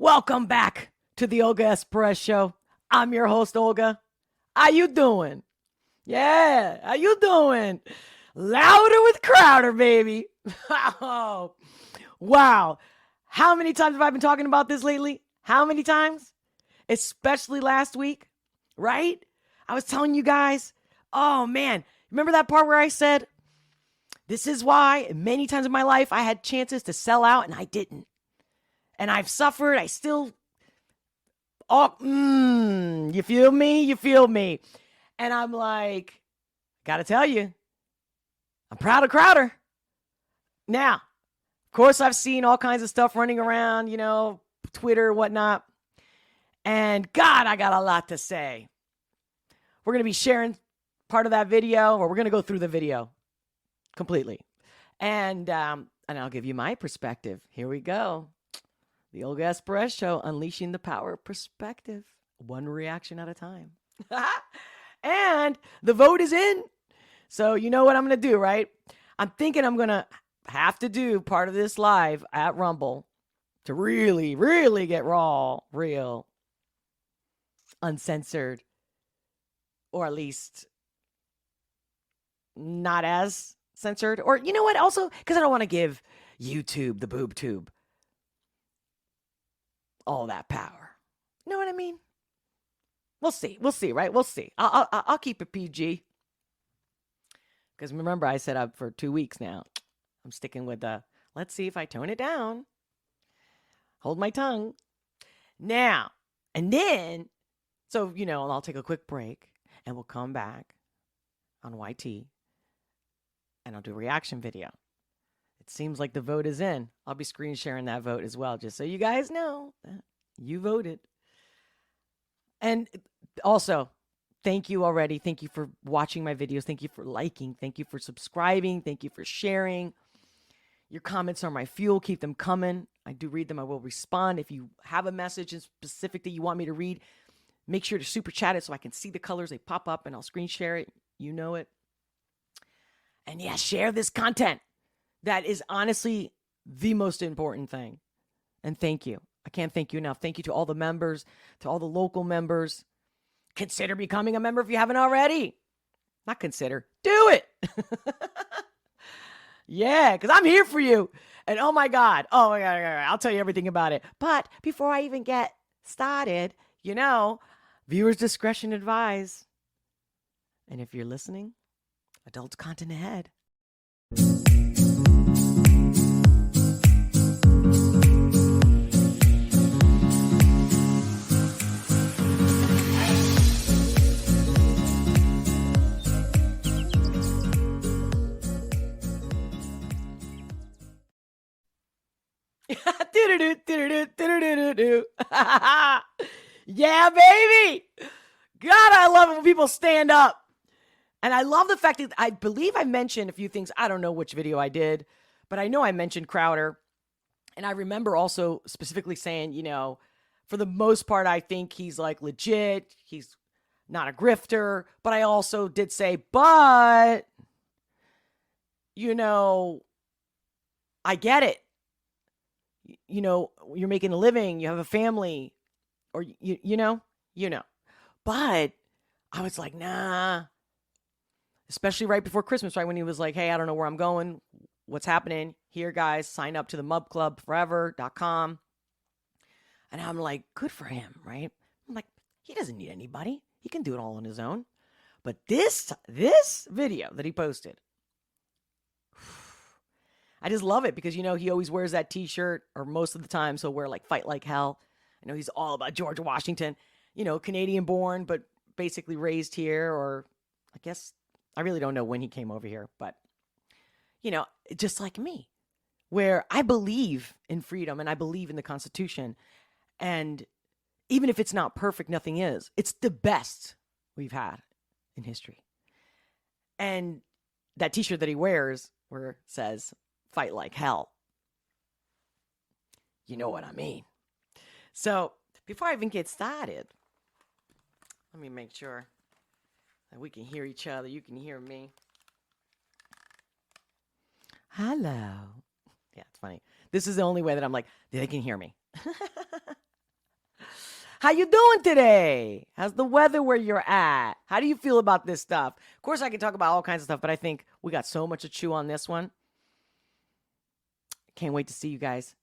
Welcome back to the Olga S. Pérez Show. I'm your host, Olga. How you doing? Yeah, how you doing? Louder with Crowder, baby. Oh, wow. How many times have I been talking about this lately? How many times? Especially last week, right? I was telling you guys, oh man, remember that part where I said, this is why many times in my life I had chances to sell out and I didn't. And I've suffered. I still, you feel me? You feel me? And I'm like, gotta tell you, I'm proud of Crowder. Now, of course, I've seen all kinds of stuff running around, Twitter, whatnot. And God, I got a lot to say. We're going to be sharing part of that video, or we're going to go through the video completely. And I'll give you my perspective. Here we go. The Olga S. Pérez Show, unleashing the power of perspective, one reaction at a time. And the vote is in. So you know what I'm going to do, right? I'm thinking I'm going to have to do part of this live at Rumble to really, really get raw, real, uncensored, or at least not as censored. Or you know what? Also, because I don't want to give YouTube, the boob tube, all that power. You know what I mean? We'll see. We'll see, right? We'll see. I'll keep it PG. Because remember, I said up for 2 weeks now. I'm sticking with let's see if I tone it down. Hold my tongue. Now, and then, so, I'll take a quick break and we'll come back on YT and I'll do a reaction video. It seems like the vote is in. I'll be screen sharing that vote as well, just so you guys know that you voted. And also, thank you already. Thank you for watching my videos. Thank you for liking. Thank you for subscribing. Thank you for sharing. Your comments are my fuel. Keep them coming. I do read them. I will respond. If you have a message in specific that you want me to read, make sure to super chat it so I can see the colors. They pop up and I'll screen share it. You know it. And yeah, share this content. That is honestly the most important thing. And thank you. I can't thank you enough. Thank you to all the members, to all the local members. Consider becoming a member if you haven't already. Not consider. Do it. Yeah, because I'm here for you. And oh my God. I'll tell you everything about it. But before I even get started, viewers' discretion advised. And if you're listening, adult content ahead. Yeah, baby. God, I love it when people stand up. And I love the fact that I believe I mentioned a few things. I don't know which video I did, but I know I mentioned Crowder. And I remember also specifically saying, for the most part, I think he's like legit. He's not a grifter. But I also did say, but, I get it. You're making a living, you have a family, or you know. But I was like, nah. Especially right before Christmas, right when he was like, hey, I don't know where I'm going. What's happening? Here, guys, sign up to the mubclubforever.com. And I'm like, good for him, right? I'm like, he doesn't need anybody. He can do it all on his own. But this video that he posted, I just love it because, he always wears that t-shirt, or most of the time, so he'll wear like Fight Like Hell. I know he's all about George Washington, Canadian born, but basically raised here, or I guess I really don't know when he came over here, but, just like me, where I believe in freedom and I believe in the Constitution. And even if it's not perfect, nothing is. It's the best we've had in history. And that t-shirt that he wears where it says, fight like hell. You know what I mean? So before I even get started, let me make sure that we can hear each other. You can hear me. Hello. Yeah, it's funny. This is the only way that I'm like, they can hear me. How you doing today? How's the weather where you're at? How do you feel about this stuff? Of course, I can talk about all kinds of stuff, but I think we got so much to chew on this one. Can't wait to see you guys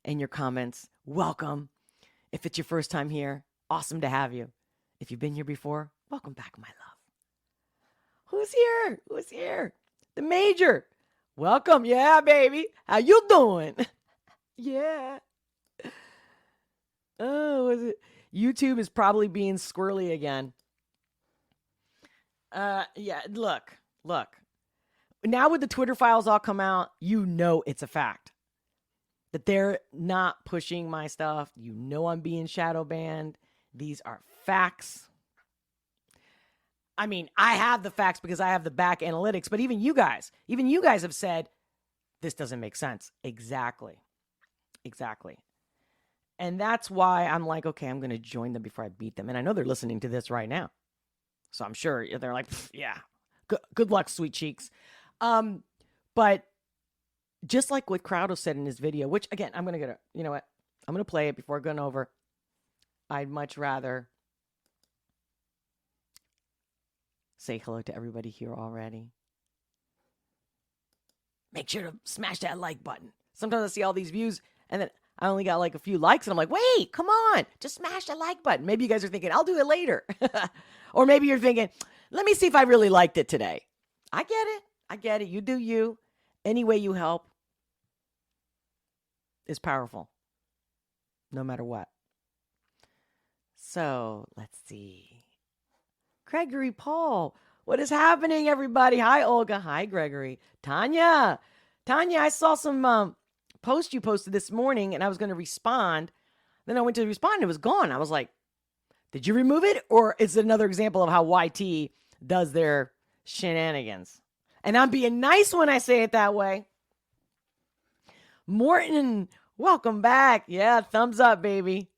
and your comments. Welcome. If it's your first time here, awesome to have you. If you've been here before, welcome back, my love. Who's here? Who's here? The Major. Welcome. Yeah, baby. How you doing? Yeah. Oh, was it? YouTube is probably being squirrely again. Yeah, look. Now with the Twitter files all come out, you know it's a fact that they're not pushing my stuff. You know I'm being shadow banned. These are facts. I mean, I have the facts because I have the back analytics, but even you guys have said, this doesn't make sense. Exactly. And that's why I'm like, okay, I'm going to join them before I beat them. And I know they're listening to this right now. So I'm sure they're like, yeah, good luck, sweet cheeks. But just like what Crowdo said in his video, which again, I'm going to you know what? I'm going to play it before going over. I'd much rather say hello to everybody here already. Make sure to smash that like button. Sometimes I see all these views and then I only got like a few likes and I'm like, wait, come on, just smash the like button. Maybe you guys are thinking, I'll do it later. Or maybe you're thinking, let me see if I really liked it today. I get it. You do you. Any way you help is powerful, no matter what. So let's see. Gregory Paul, what is happening, everybody? Hi, Olga. Hi, Gregory. Tanya, I saw some post you posted this morning and I was going to respond. Then I went to respond and it was gone. I was like, did you remove it? Or is it another example of how YT does their shenanigans? And I'm being nice when I say it that way. Morton, welcome back. Yeah, thumbs up, baby.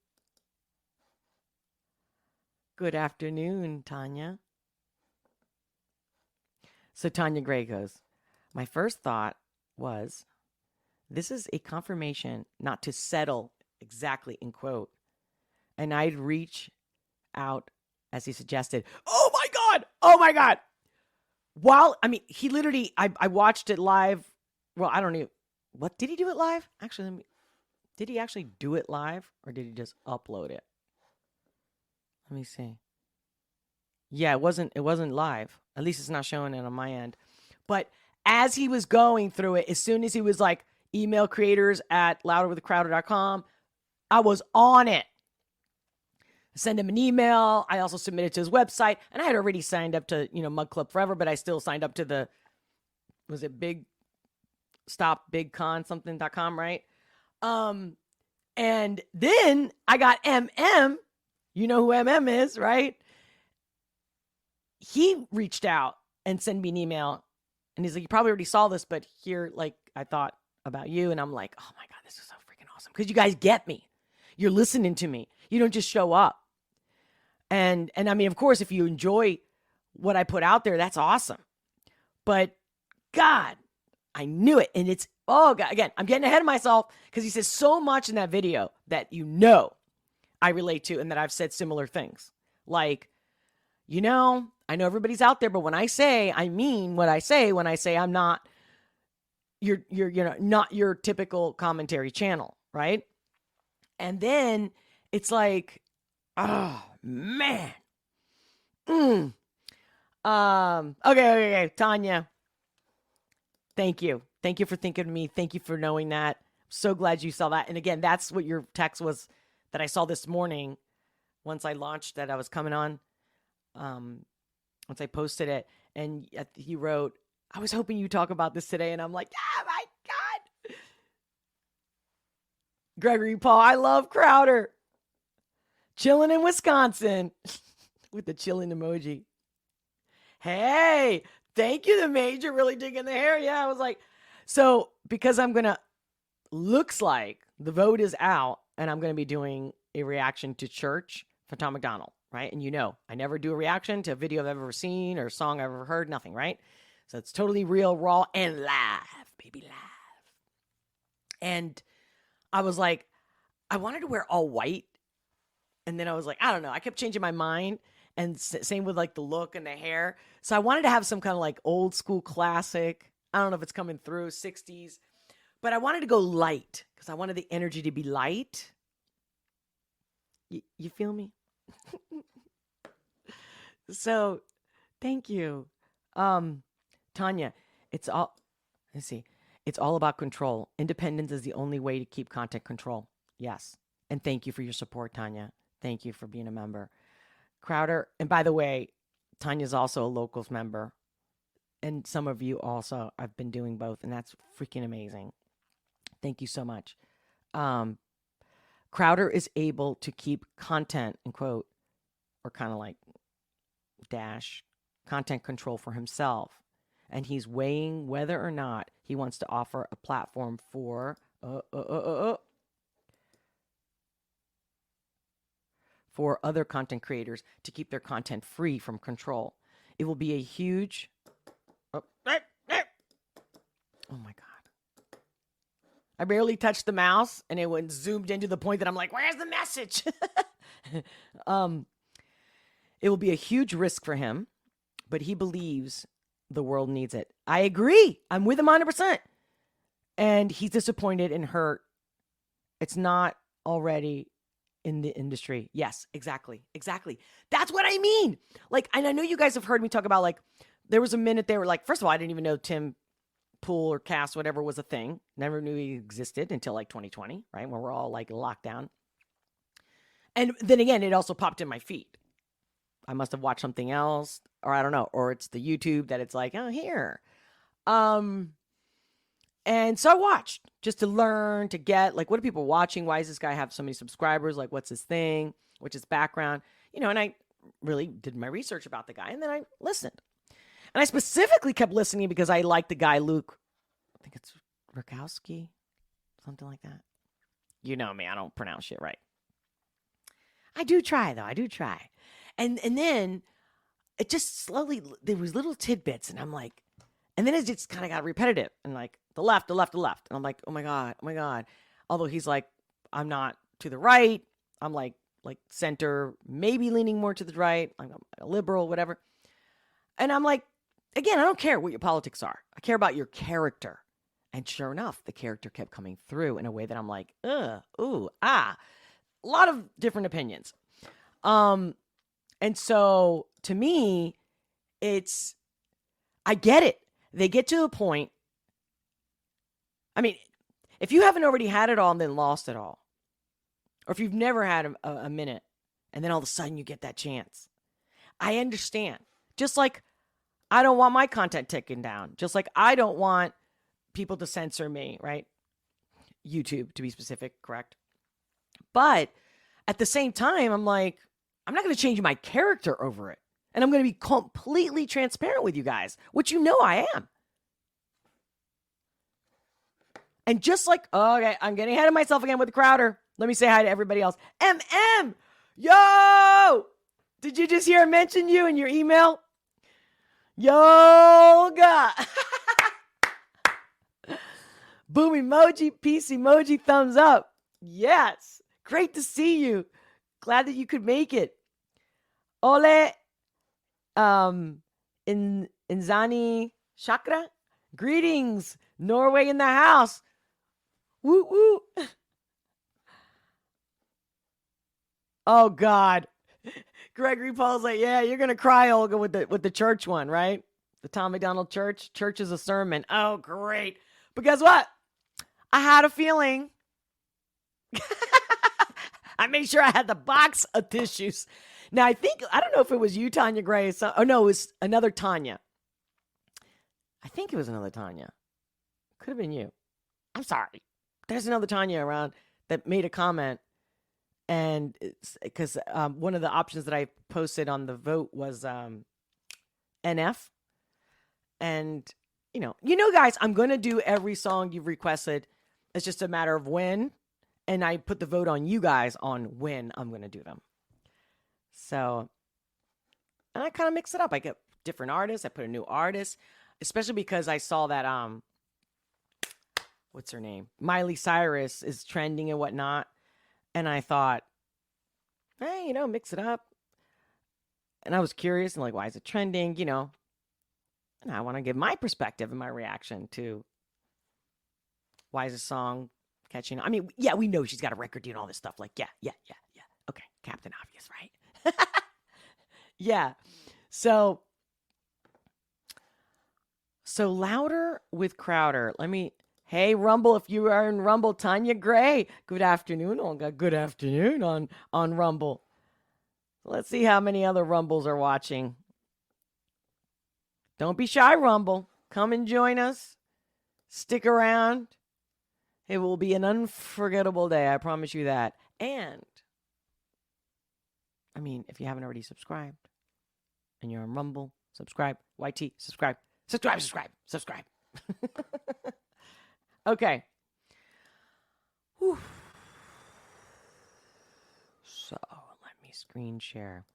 Good afternoon, Tanya. So Tanya Gray goes, my first thought was, this is a confirmation not to settle exactly in quote. And I'd reach out as he suggested. Oh my God. He literally, I watched it live. Well, I don't know. What, did he do it live? Actually, did he actually do it live or did he just upload it? Let me see. Yeah, it wasn't live. At least it's not showing it on my end. But as he was going through it, as soon as he was like, email creators at louderwiththecrowder.com, I was on it. Send him an email. I also submitted to his website. And I had already signed up to, Mug Club Forever, but I still signed up to was it bigstopbigcon.com, right? And then I got MM. You know who MM is, right? He reached out and sent me an email. And he's like, you probably already saw this, but here, like, I thought about you. And I'm like, oh my God, this is so freaking awesome. Because you guys get me. You're listening to me. You don't just show up. And I mean, of course, if you enjoy what I put out there, that's awesome. But God, I knew it. And it's, oh God, again, I'm getting ahead of myself because he says so much in that video that I relate to and that I've said similar things. Like, I know everybody's out there, but when I say, I mean what I say when I say I'm not not your typical commentary channel, right? And then it's like, oh man. Okay, Tanya. Thank you for thinking of me. Thank you for knowing that. So glad you saw that. And again, that's what your text was that I saw this morning once I launched that I was coming on. Once I posted it, and he wrote, I was hoping you talk about this today. And I'm like, oh my God. Gregory Paul, I love Crowder. Chilling in Wisconsin with the chilling emoji. Hey, thank you, the Major, really digging the hair. Yeah, I was like, so because looks like the vote is out and I'm going to be doing a reaction to Church for Tom McDonald, right? And I never do a reaction to a video I've ever seen or a song I've ever heard, nothing, right? So it's totally real, raw, and live, baby, live. And I was like, I wanted to wear all white And then I was like, I don't know. I kept changing my mind. And same with like the look and the hair. So I wanted to have some kind of like old school classic. I don't know if it's coming through 60s, but I wanted to go light because I wanted the energy to be light. You feel me? So thank you. Tanya, it's all, let's see. It's all about control. Independence is the only way to keep content control. Yes. And thank you for your support, Tanya. Thank you for being a member. Crowder, and by the way, Tanya's also a locals member. And some of you also have been doing both, and that's freaking amazing. Thank you so much. Crowder is able to keep content, in quote, or kind of like dash, content control for himself. And he's weighing whether or not he wants to offer a platform for other content creators to keep their content free from control. It will be a huge... Oh my God. I barely touched the mouse and it went zoomed into the point that I'm like, where's the message? It will be a huge risk for him, but he believes the world needs it. I agree. I'm with him 100%. And he's disappointed and hurt. It's not already in the industry. Yes, exactly. That's what I mean. Like, and I know you guys have heard me talk about, like, there was a minute they were like, first of all, I didn't even know Tim Pool or Cast, whatever, was a thing. Never knew he existed until like 2020, right? When we're all like locked down. And then again, it also popped in my feed. I must have watched something else, or I don't know, or it's the YouTube that it's like, oh, here. And so I watched just to learn, to get, like, what are people watching? Why does this guy have so many subscribers? Like, what's his thing? What's his background? You know, and I really did my research about the guy, and then I listened. And I specifically kept listening because I liked the guy, Luke, I think it's Rakowski, something like that. You know me, I don't pronounce shit right. I do try, though. I do try. And then it just slowly, there was little tidbits, and I'm like, and then it just kind of got repetitive, and like the left. And I'm like, oh my God. Although he's like, I'm not to the right. I'm like center, maybe leaning more to the right. I'm a liberal, whatever. And I'm like, again, I don't care what your politics are. I care about your character. And sure enough, the character kept coming through in a way that I'm like, a lot of different opinions. And so to me, I get it. They get to a point. I mean, if you haven't already had it all and then lost it all, or if you've never had a minute and then all of a sudden you get that chance, I understand. Just like I don't want my content taken down. Just like I don't want people to censor me, right? YouTube, to be specific, correct? But at the same time, I'm like, I'm not going to change my character over it. And I'm going to be completely transparent with you guys, which you know I am. And just like, okay, I'm getting ahead of myself again with Crowder. Let me say hi to everybody else. MM! Yo! Did you just hear I mention you in your email? Yoga! Boom emoji, peace emoji, thumbs up. Yes. Great to see you. Glad that you could make it. Ole, Inzani Chakra. Greetings. Norway in the house. Woo woo. Oh God. Gregory Paul's like, yeah, you're gonna cry, Olga, with the church one, right? The Tom McDonald Church. Church is a sermon. Oh, great. But guess what? I had a feeling. I made sure I had the box of tissues. Now, I don't know if it was you, Tanya Gray. Oh, no, it was another Tanya. I think it was another Tanya. Could have been you. I'm sorry. There's another Tanya around that made a comment. And because one of the options that I posted on the vote was NF. And, you know, guys, I'm going to do every song you've requested. It's just a matter of when. And I put the vote on you guys on when I'm going to do them. So, and I kind of mix it up. I get different artists. I put a new artist, especially because I saw that, what's her name? Miley Cyrus is trending and whatnot. And I thought, hey, mix it up. And I was curious and like, why is it trending? And I want to give my perspective and my reaction to why is this song catching on. I mean, yeah, we know she's got a record deal and all this stuff. Like, yeah. Okay, Captain Obvious, right? Yeah. So Louder with Crowder. Hey, Rumble, if you are in Rumble, Tanya Gray. Good afternoon, Olga. Good afternoon on Rumble. Let's see how many other Rumbles are watching. Don't be shy, Rumble. Come and join us. Stick around. It will be an unforgettable day. I promise you that. And, I mean, if you haven't already subscribed and you're on Rumble, subscribe. YT, subscribe. Subscribe. Okay. Whew. So, let me screen share.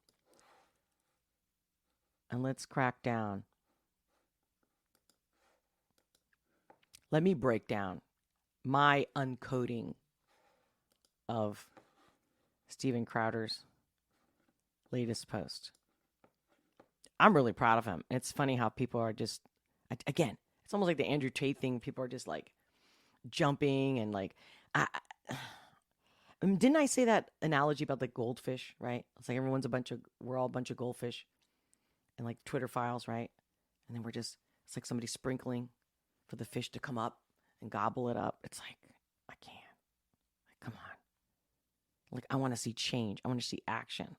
And let's crack down. Let me break down my uncoding of Steven Crowder's latest post. I'm really proud of him. It's funny how people are just, again, it's almost like the Andrew Tate thing. People are just like jumping and like, didn't I say that analogy about the goldfish, right? It's like we're all a bunch of goldfish and like Twitter files, right? And then it's like somebody sprinkling for the fish to come up and gobble it up. It's like, I can't. Like, come on. Like, I want to see change. I want to see action.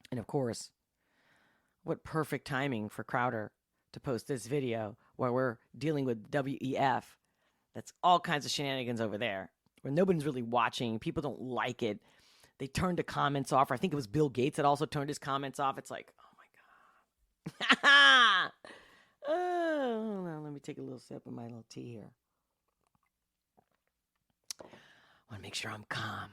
And of course, what perfect timing for Crowder to post this video where we're dealing with WEF. That's all kinds of shenanigans over there where nobody's really watching. People don't like it. They turned the comments off. I think it was Bill Gates that also turned his comments off. It's like, oh my God. Oh, hold on. Let me take a little sip of my little tea here. I want to make sure I'm calm.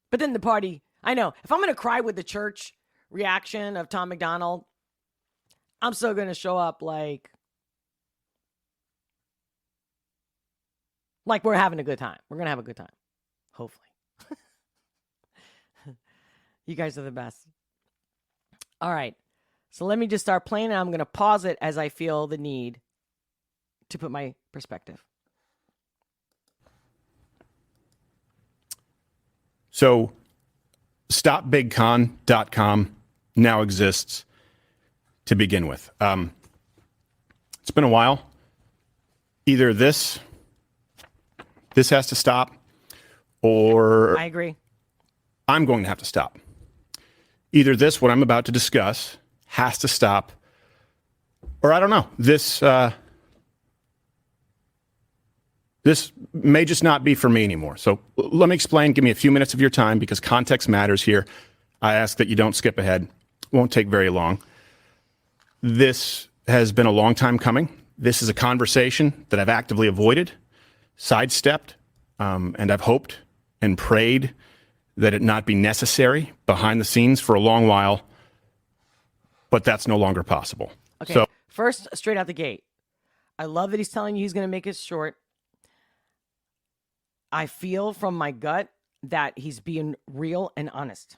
But then the party, I know, if I'm going to cry with the church reaction of Tom McDonald, I'm still going to show up like we're having a good time. We're going to have a good time. Hopefully. You guys are the best. All right. So let me just start playing, and I'm going to pause it as I feel the need to put my perspective. So stopbigcon.com now exists to begin with. It's been a while. Either this has to stop, or I agree. I'm going to have to stop. Either this, what I'm about to discuss, has to stop, or I don't know. This may just not be for me anymore. So let me explain. Give me a few minutes of your time because context matters here. I ask that you don't skip ahead. Won't take very long. This has been a long time coming. This is a conversation that I've actively avoided, sidestepped, and I've hoped and prayed that it not be necessary behind the scenes for a long while, but that's no longer possible. Okay, so first, straight out the gate, I love that he's telling you he's going to make it short. I feel from my gut that he's being real and honest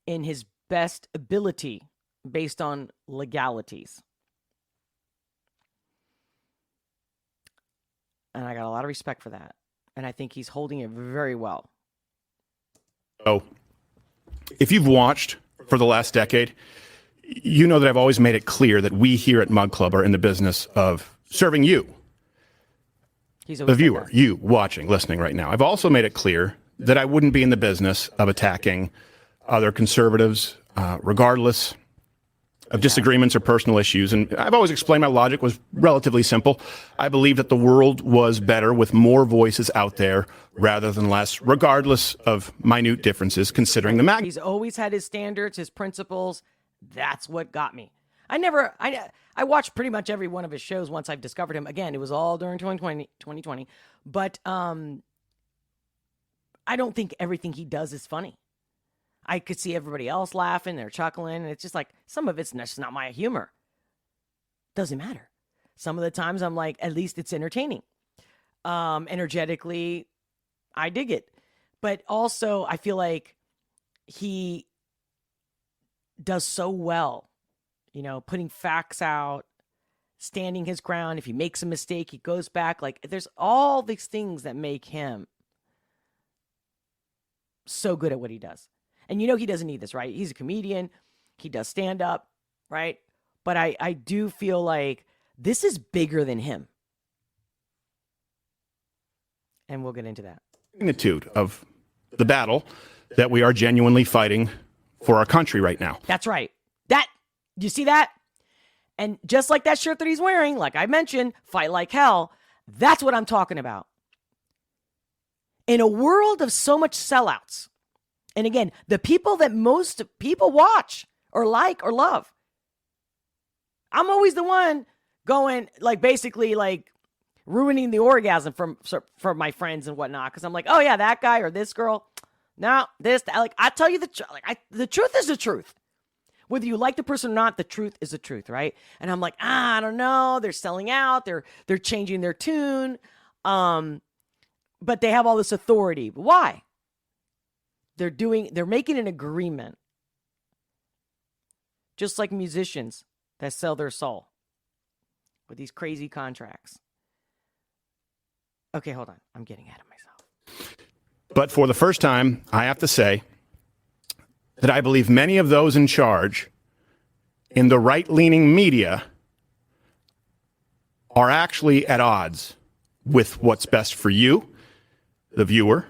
in his best ability based on legalities. And I got a lot of respect for that. And I think he's holding it very well. So if you've watched for the last decade, you know that I've always made it clear that we here at Mug Club are in the business of serving you, the viewer, you watching, listening right now. I've also made it clear that I wouldn't be in the business of attacking other conservatives, regardless of disagreements or personal issues. And I've always explained my logic was relatively simple. I believe that the world was better with more voices out there rather than less, regardless of minute differences, considering the magnitude. He's always had his standards, his principles. That's what got me. I watched pretty much every one of his shows once I've discovered him. Again, it was all during 2020. But I don't think everything he does is funny. I could see everybody else laughing, they're chuckling, and it's just like, some of it's just not my humor. Doesn't matter. Some of the times I'm like, at least it's entertaining. Energetically, I dig it. But also, I feel like he does so well, putting facts out, standing his ground. If he makes a mistake, he goes back. Like, there's all these things that make him so good at what he does. And he doesn't need this, right? He's a comedian. He does stand up, right? But I do feel like this is bigger than him. And we'll get into that. Magnitude of the battle that we are genuinely fighting for our country right now. That's right. You see that? And just like that shirt that he's wearing, like I mentioned, fight like hell. That's what I'm talking about. In a world of so much sellouts, and again, the people that most people watch or like or love, I'm always the one going, like, basically, like, ruining the orgasm for my friends and whatnot. Because I'm like, oh, yeah, that guy or this girl. No, this, like, I tell you the truth is the truth. Whether you like the person or not, the truth is the truth, right? And I'm like, I don't know. They're selling out. They're changing their tune. But they have all this authority. Why? They're making an agreement. Just like musicians that sell their soul with these crazy contracts. Okay, hold on. I'm getting ahead of myself. But for the first time, I have to say that I believe many of those in charge in the right-leaning media are actually at odds with what's best for you, the viewer.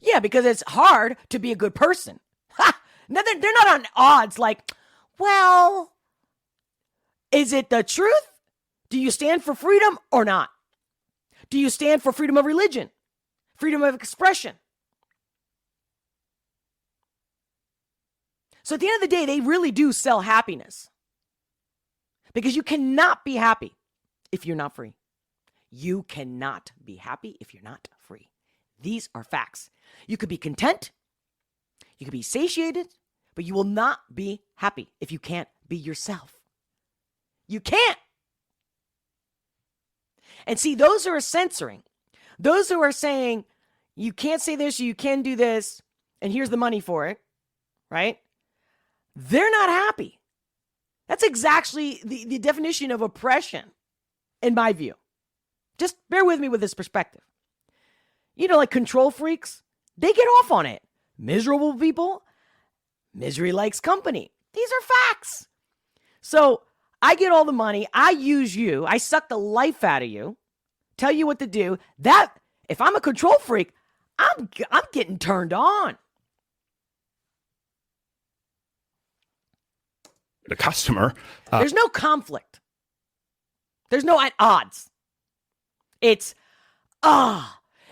Yeah, because it's hard to be a good person. Ha! No, they're not on odds like, well, is it the truth? Do you stand for freedom or not? Do you stand for freedom of religion? Freedom of expression? So at the end of the day, they really do sell happiness. Because you cannot be happy if you're not free. You cannot be happy if you're not free. These are facts. You could be content, you could be satiated, but you will not be happy if you can't be yourself. You can't. And see, those who are censoring, those who are saying, you can't say this, you can do this, and here's the money for it, right? They're not happy. That's exactly the definition of oppression, in my view. Just bear with me with this perspective. Like control freaks, they get off on it. Miserable people, misery likes company. These are facts. So I get all the money. I use you. I suck the life out of you. Tell you what to do. That, if I'm a control freak, I'm getting turned on. The customer. There's no conflict. There's no at odds. It's,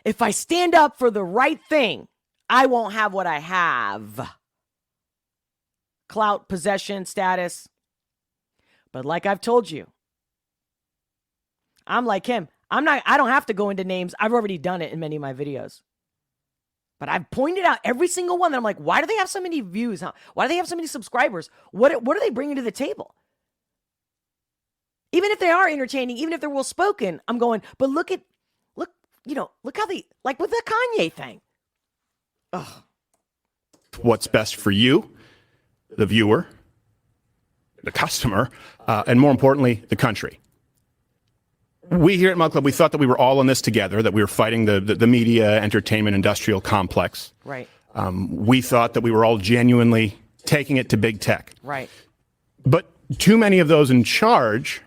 if I stand up for the right thing, I won't have what I have. Clout, possession, status. But like I've told you, I'm like him. I don't have to go into names. I've already done it in many of my videos. But I've pointed out every single one that I'm like, why do they have so many views? Huh? Why do they have so many subscribers? What are they bringing to the table? Even if they are entertaining, even if they're well spoken, I'm going, but look how they, like with the Kanye thing. Ugh. What's best for you, the viewer, the customer, and more importantly, the country. We here at Mug Club, we thought that we were all in this together, that we were fighting the media, entertainment, industrial complex. Right. We thought that we were all genuinely taking it to big tech. Right. But too many of those in charge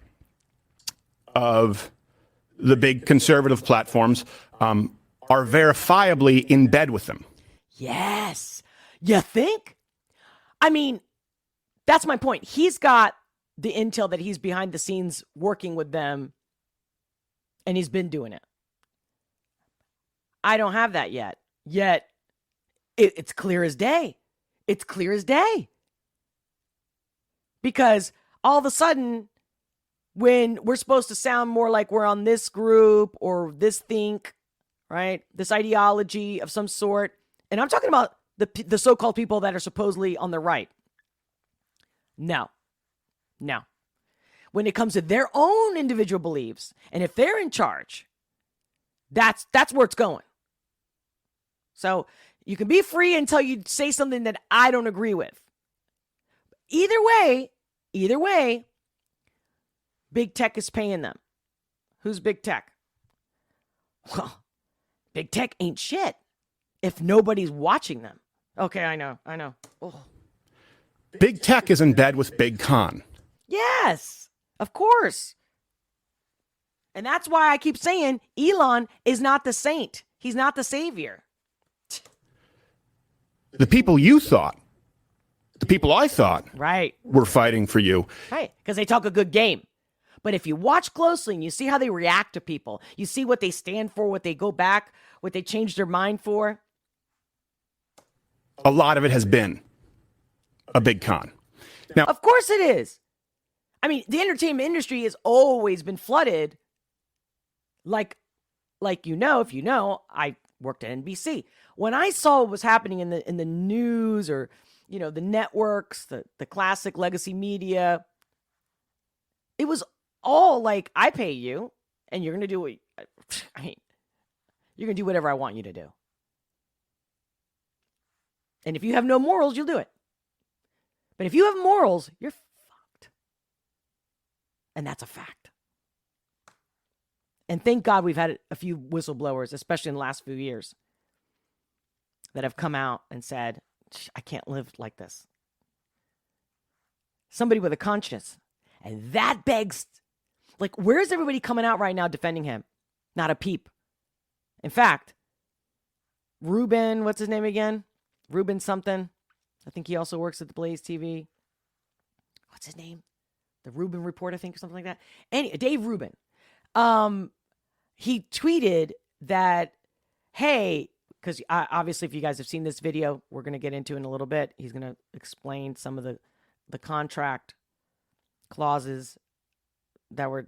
of the big conservative platforms are verifiably in bed with them. Yes. You think? I mean, that's my point. He's got the intel that he's behind the scenes working with them, and he's been doing it. I don't have that yet. Yet, it's clear as day. It's clear as day. Because all of a sudden, when we're supposed to sound more like we're on this group or this think, right? This ideology of some sort. And I'm talking about the so-called people that are supposedly on the right. No. When it comes to their own individual beliefs, and if they're in charge, that's where it's going. So You can be free until you say something that I don't agree with. Either way, big tech is paying them. Who's big tech? Well, big tech ain't shit if nobody's watching them. Okay, I know. Oh. Big tech is in bed with big con. Yes, of course. And that's why I keep saying Elon is not the saint. He's not the savior. The people you thought, the people I thought Right. were fighting for you. Right, because they talk a good game. But if you watch closely and you see how they react to people, you see what they stand for, what they go back, what they change their mind for. A lot of it has been a big con. Now, Of course it is. I mean, the entertainment industry has always been flooded. Like if you know, I worked at NBC. When I saw what was happening in the news or, the networks, the classic legacy media, it was all like, I pay you and you're going to do what, you're going to do whatever I want you to do. And if you have no morals, you'll do it. But if you have morals, you're fucked. And that's a fact. And thank God we've had a few whistleblowers, especially in the last few years, that have come out and said, I can't live like this. Somebody with a conscience. And that begs, where's everybody coming out right now defending him? Not a peep. In fact, Ruben, what's his name again? Ruben something. I think he also works at the Blaze TV. What's his name? The Rubin Report, I think, or something like that. Dave Rubin. He tweeted that, hey, because obviously if you guys have seen this video, we're going to get into in a little bit. He's going to explain some of the contract clauses that were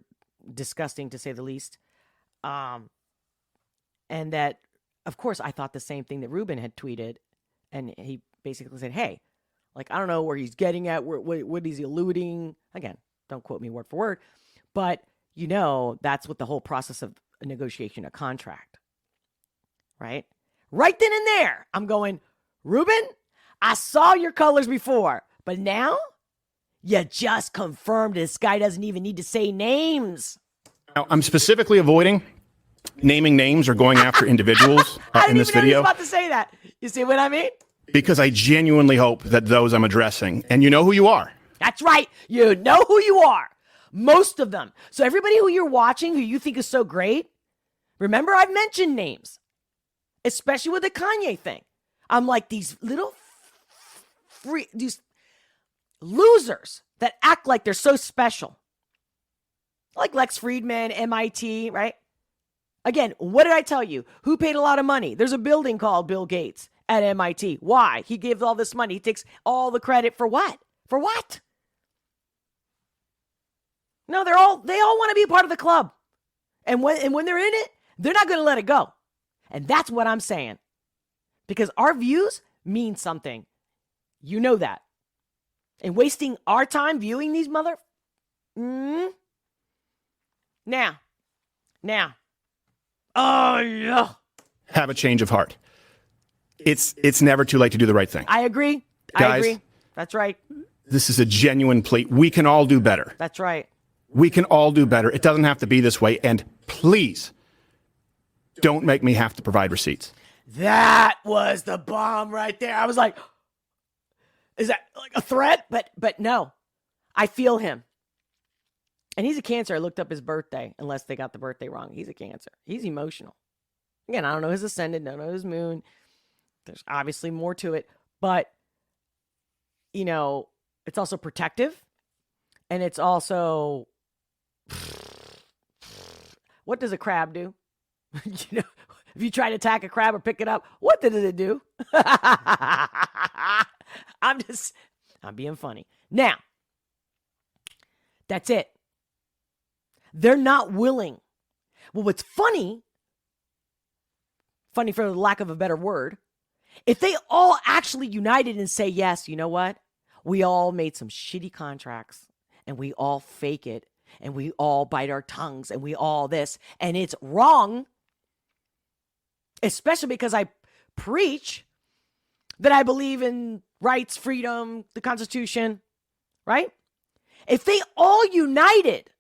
disgusting, to say the least. And that, of course, I thought the same thing that Rubin had tweeted. And he basically said, hey, I don't know where he's getting at, what he's alluding. Again, don't quote me word for word. But, that's what the whole process of a negotiation, a contract. Right? Right then and there, I'm going, Ruben, I saw your colors before. But now, you just confirmed this guy doesn't even need to say names. Now, I'm specifically avoiding naming names or going after individuals in this video. I didn't even know he was about to say that. You see what I mean? Because I genuinely hope that those I'm addressing, and you know who you are. That's right. You know who you are. Most of them. So everybody who you're watching, who you think is so great, remember I've mentioned names, especially with the Kanye thing. I'm like, these little these losers that act like they're so special. Like Lex Friedman, MIT, right? Again, what did I tell you? Who paid a lot of money? There's a building called Bill Gates at MIT. Why? He gives all this money. He takes all the credit for what? For what? No, they all want to be a part of the club. And when they're in it, they're not going to let it go. And that's what I'm saying. Because our views mean something. You know that. And wasting our time viewing these Now. Oh, yeah. Have a change of heart. It's never too late to do the right thing. I agree. Guys, I agree. That's right. This is a genuine plea. We can all do better. That's right. We can all do better. It doesn't have to be this way. And please, don't make me have to provide receipts. That was the bomb right there. I was like, is that like a threat? But no, I feel him. And he's a Cancer. I looked up his birthday, unless they got the birthday wrong. He's a Cancer. He's emotional. Again, I don't know his ascendant, don't know his moon. There's obviously more to it. But, it's also protective. And it's also, what does a crab do? If you try to attack a crab or pick it up, what did it do? I'm being funny. Now, that's it. They're not willing. Well, what's funny for the lack of a better word, if they all actually united and say, yes, you know what? We all made some shitty contracts and we all fake it and we all bite our tongues and we all this, and it's wrong, especially because I preach that I believe in rights, freedom, the Constitution, right? If they all united,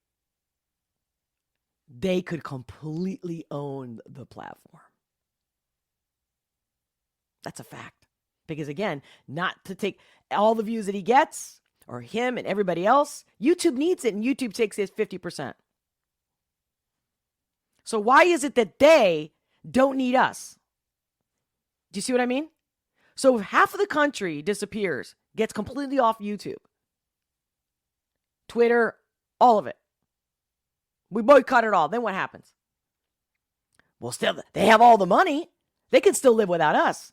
they could completely own the platform. That's a fact. Because again, not to take all the views that he gets, or him and everybody else, YouTube needs it, and YouTube takes his 50%. So why is it that they don't need us? Do you see what I mean? So if half of the country disappears, gets completely off YouTube, Twitter, all of it, we boycott it all, then what happens? Well, still, they have all the money. They can still live without us.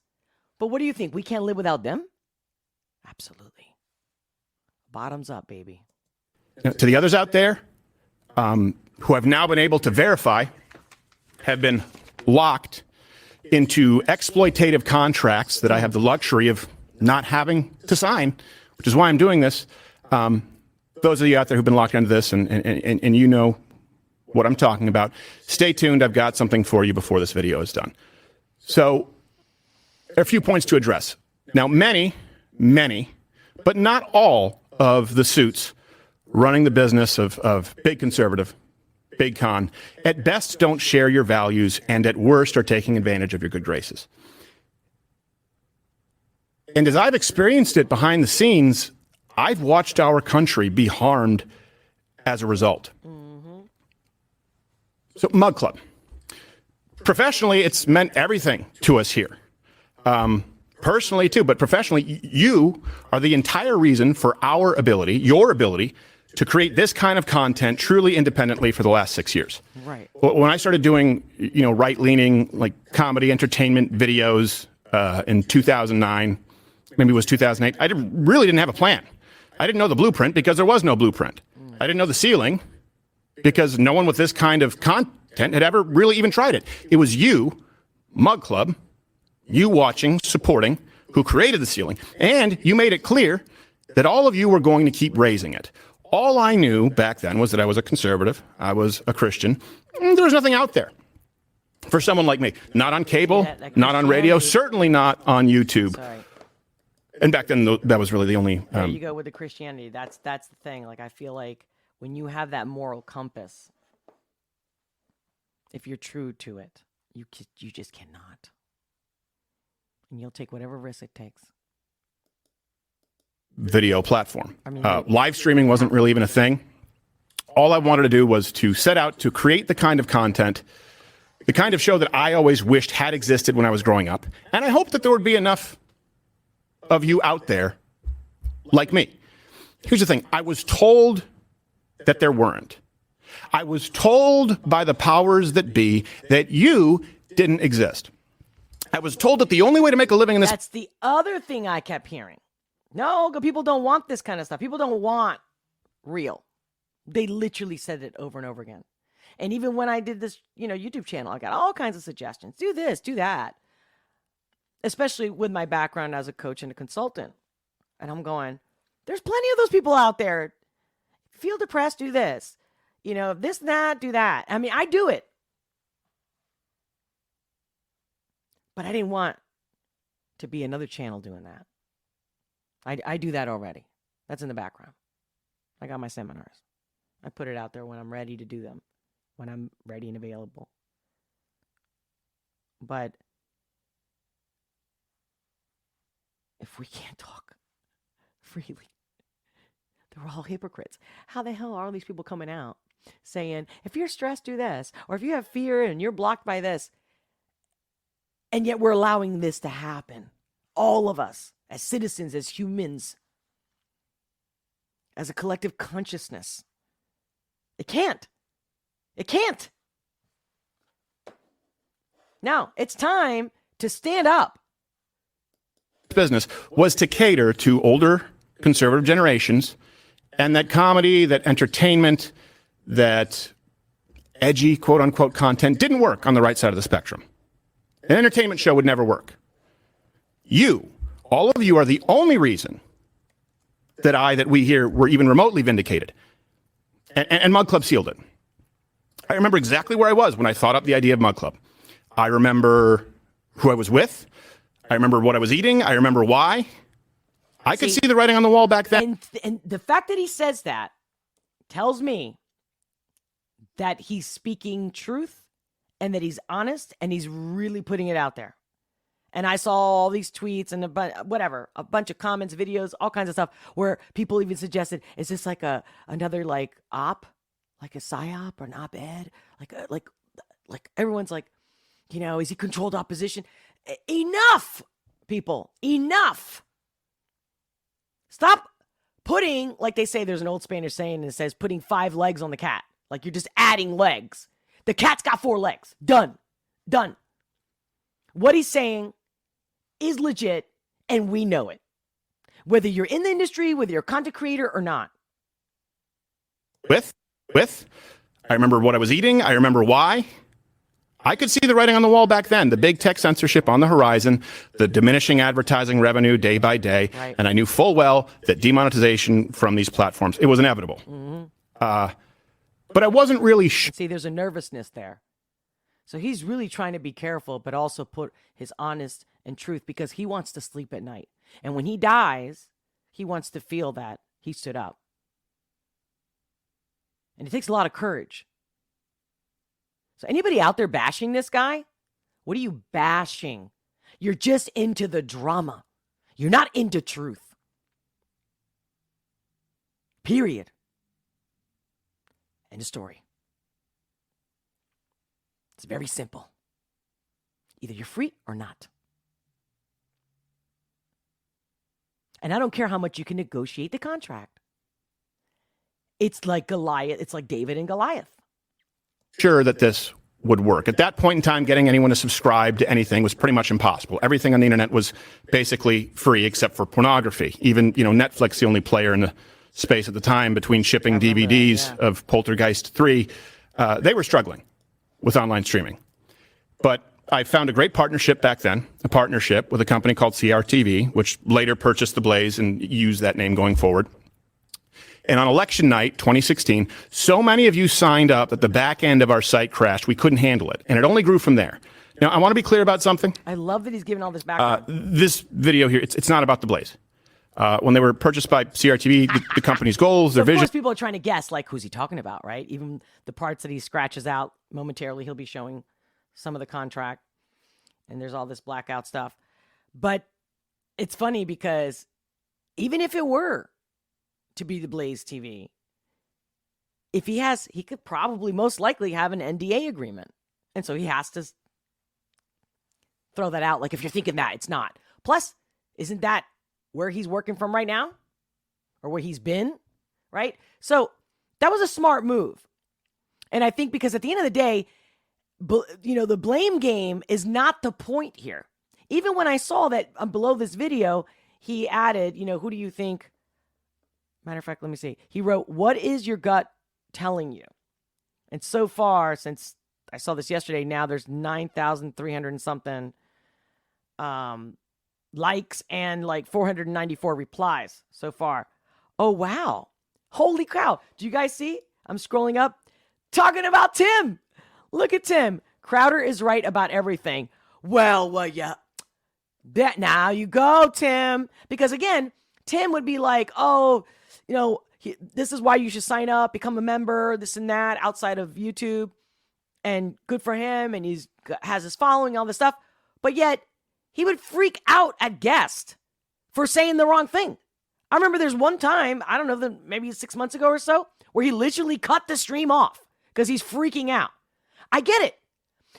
But what do you think? We can't live without them? Absolutely. Bottoms up, baby. To the others out there who have now been able to verify, have been locked into exploitative contracts that I have the luxury of not having to sign, which is why I'm doing this. Those of you out there who've been locked into this and you know what I'm talking about, stay tuned. I've got something for you before this video is done. So there are a few points to address. Now, many, but not all of the suits running the business of big conservative, big con, at best don't share your values and at worst are taking advantage of your good graces. And as I've experienced it behind the scenes, I've watched our country be harmed as a result. So, Mug Club. Professionally, it's meant everything to us here. Personally, too, but professionally, you are the entire reason for your ability, to create this kind of content truly independently for the last 6 years. Right. When I started doing, right-leaning, like comedy entertainment videos in 2009, maybe it was 2008, I really didn't have a plan. I didn't know the blueprint because there was no blueprint. I didn't know the ceiling because no one with this kind of content had ever really even tried it. It was you, Mug Club, you watching, supporting, who created the ceiling. And you made it clear that all of you were going to keep raising it. All I knew back then was that I was a conservative. I was a Christian. There was nothing out there for someone like me. Not on cable, not on radio, certainly not on YouTube. Sorry. And back then, that was really the only... There you go with the Christianity. That's the thing. Like, I feel like when you have that moral compass, if you're true to it, you just cannot. And you'll take whatever risk it takes. Video platform. Live streaming wasn't really even a thing. All I wanted to do was to set out to create the kind of content, the kind of show that I always wished had existed when I was growing up. And I hope that there would be enough of you out there like me. Here's the thing. I was told that there weren't. I was told by the powers that be that you didn't exist. I was told that the only way to make a living in this... That's the other thing I kept hearing. No, people don't want this kind of stuff. People don't want real. They literally said it over and over again. And even when I did this, YouTube channel, I got all kinds of suggestions. Do this, do that. Especially with my background as a coach and a consultant. And I'm going, there's plenty of those people out there. If you feel depressed, do this. This and that, do that. I mean, I do it. But I didn't want to be another channel doing that. I do that already. That's in the background. I got my seminars. I put it out there when I'm ready to do them, when I'm ready and available. But if we can't talk freely, they're all hypocrites. How the hell are all these people coming out saying, if you're stressed, do this, or if you have fear and you're blocked by this? And yet we're allowing this to happen. All of us, as citizens, as humans, as a collective consciousness. It can't. It can't. Now, it's time to stand up. Business was to cater to older conservative generations, and that comedy, that entertainment, that edgy, quote-unquote, content didn't work on the right side of the spectrum. An entertainment show would never work. All of you are the only reason that we here were even remotely vindicated. And Mug Club sealed it. I remember exactly where I was when I thought up the idea of Mug Club. I remember who I was with. I remember what I was eating. I remember why. I could see the writing on the wall back then. And the fact that he says that tells me that he's speaking truth and that he's honest and he's really putting it out there. And I saw all these tweets and a bunch of comments, videos, all kinds of stuff where people even suggested, is this like another like op, like a psyop or an op-ed? Like everyone's like, is he controlled opposition? Enough, people, enough. Stop putting, like they say, there's an old Spanish saying that says putting 5 legs on the cat. Like you're just adding legs. The cat's got 4 legs. Done. What he's saying is legit, and we know it. Whether you're in the industry, whether you're a content creator or not. With, I remember what I was eating. I remember why. I could see the writing on the wall back then, the big tech censorship on the horizon, the diminishing advertising revenue day by day. Right. And I knew full well that demonetization from these platforms, it was inevitable. Mm-hmm. But I wasn't really See, there's a nervousness there. So he's really trying to be careful, but also put his honest and truth because he wants to sleep at night. And when he dies, he wants to feel that he stood up. And it takes a lot of courage. So anybody out there bashing this guy? What are you bashing? You're just into the drama. You're not into truth. Period. End of story. It's very simple. Either you're free or not. And I don't care how much you can negotiate the contract. It's like Goliath. It's like David and Goliath. Sure that this would work. At that point in time, getting anyone to subscribe to anything was pretty much impossible. Everything on the internet was basically free except for pornography. Even, Netflix, the only player in the space at the time between shipping DVDs of Poltergeist 3, they were struggling with online streaming. But I found a great partnership back then, a partnership with a company called CRTV, which later purchased The Blaze and used that name going forward. And on election night, 2016, so many of you signed up that the back end of our site crashed. We couldn't handle it. And it only grew from there. Now, I want to be clear about something. I love that he's giving all this background. This video here, it's not about The Blaze. When they were purchased by CRTV, the company's goals, their vision. Of course, people are trying to guess, like, who's he talking about, right? Even the parts that he scratches out momentarily, he'll be showing some of the contract. And there's all this blackout stuff. But it's funny because even if it were to be the Blaze TV, if he could probably most likely have an NDA agreement. And so he has to throw that out. Like, if you're thinking that, it's not. Plus, isn't that where he's working from right now? Or where he's been, right? So that was a smart move. And I think because at the end of the day, the blame game is not the point here. Even when I saw that below this video, he added, who do you think? Matter of fact, let me see. He wrote, what is your gut telling you? And so far, since I saw this yesterday, now there's 9,300 and something likes and like 494 replies so far. Oh, wow. Holy cow. Do you guys see? I'm scrolling up, talking about Tim. Look at Tim. Crowder is right about everything. Well, yeah. That now you go, Tim. Because again, Tim would be like, this is why you should sign up, become a member, this and that, outside of YouTube. And good for him. And has his following, all this stuff. But yet, he would freak out at guests for saying the wrong thing. I remember there's one time, I don't know, maybe 6 months ago or so, where he literally cut the stream off because he's freaking out. I get it.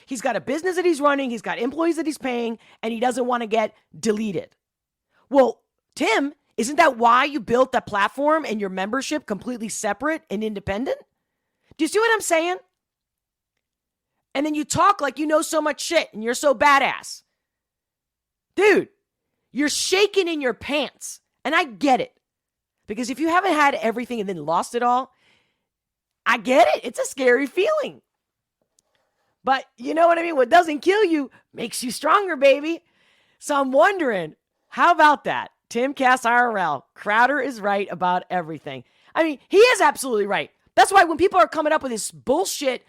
He's got a business that he's running. He's got employees that he's paying, and he doesn't want to get deleted. Well, Tim, isn't that why you built that platform and your membership completely separate and independent? Do you see what I'm saying? And then you talk like you know so much shit and you're so badass. Dude, you're shaking in your pants. And I get it. Because if you haven't had everything and then lost it all, I get it. It's a scary feeling. But you know what I mean? What doesn't kill you makes you stronger, baby. So I'm wondering, how about that? Tim Cass IRL, Crowder is right about everything. I mean, he is absolutely right. That's why when people are coming up with this bullshit,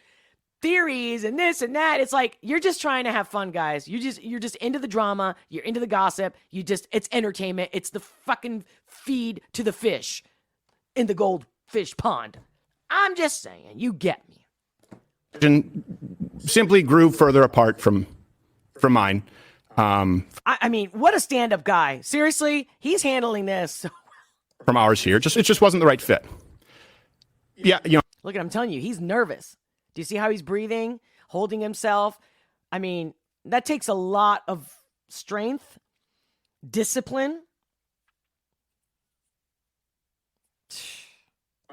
theories and this and that. It's like, you're just trying to have fun, guys. You're just into the drama. You're into the gossip. It's entertainment. It's the fucking feed to the fish in the goldfish pond. I'm just saying, you get me. Simply grew further apart from mine. I mean, what a stand-up guy. Seriously, he's handling this. From ours here. It just wasn't the right fit. Yeah, Look at him, I'm telling you, he's nervous. Do you see how he's breathing, holding himself? I mean, that takes a lot of strength, discipline.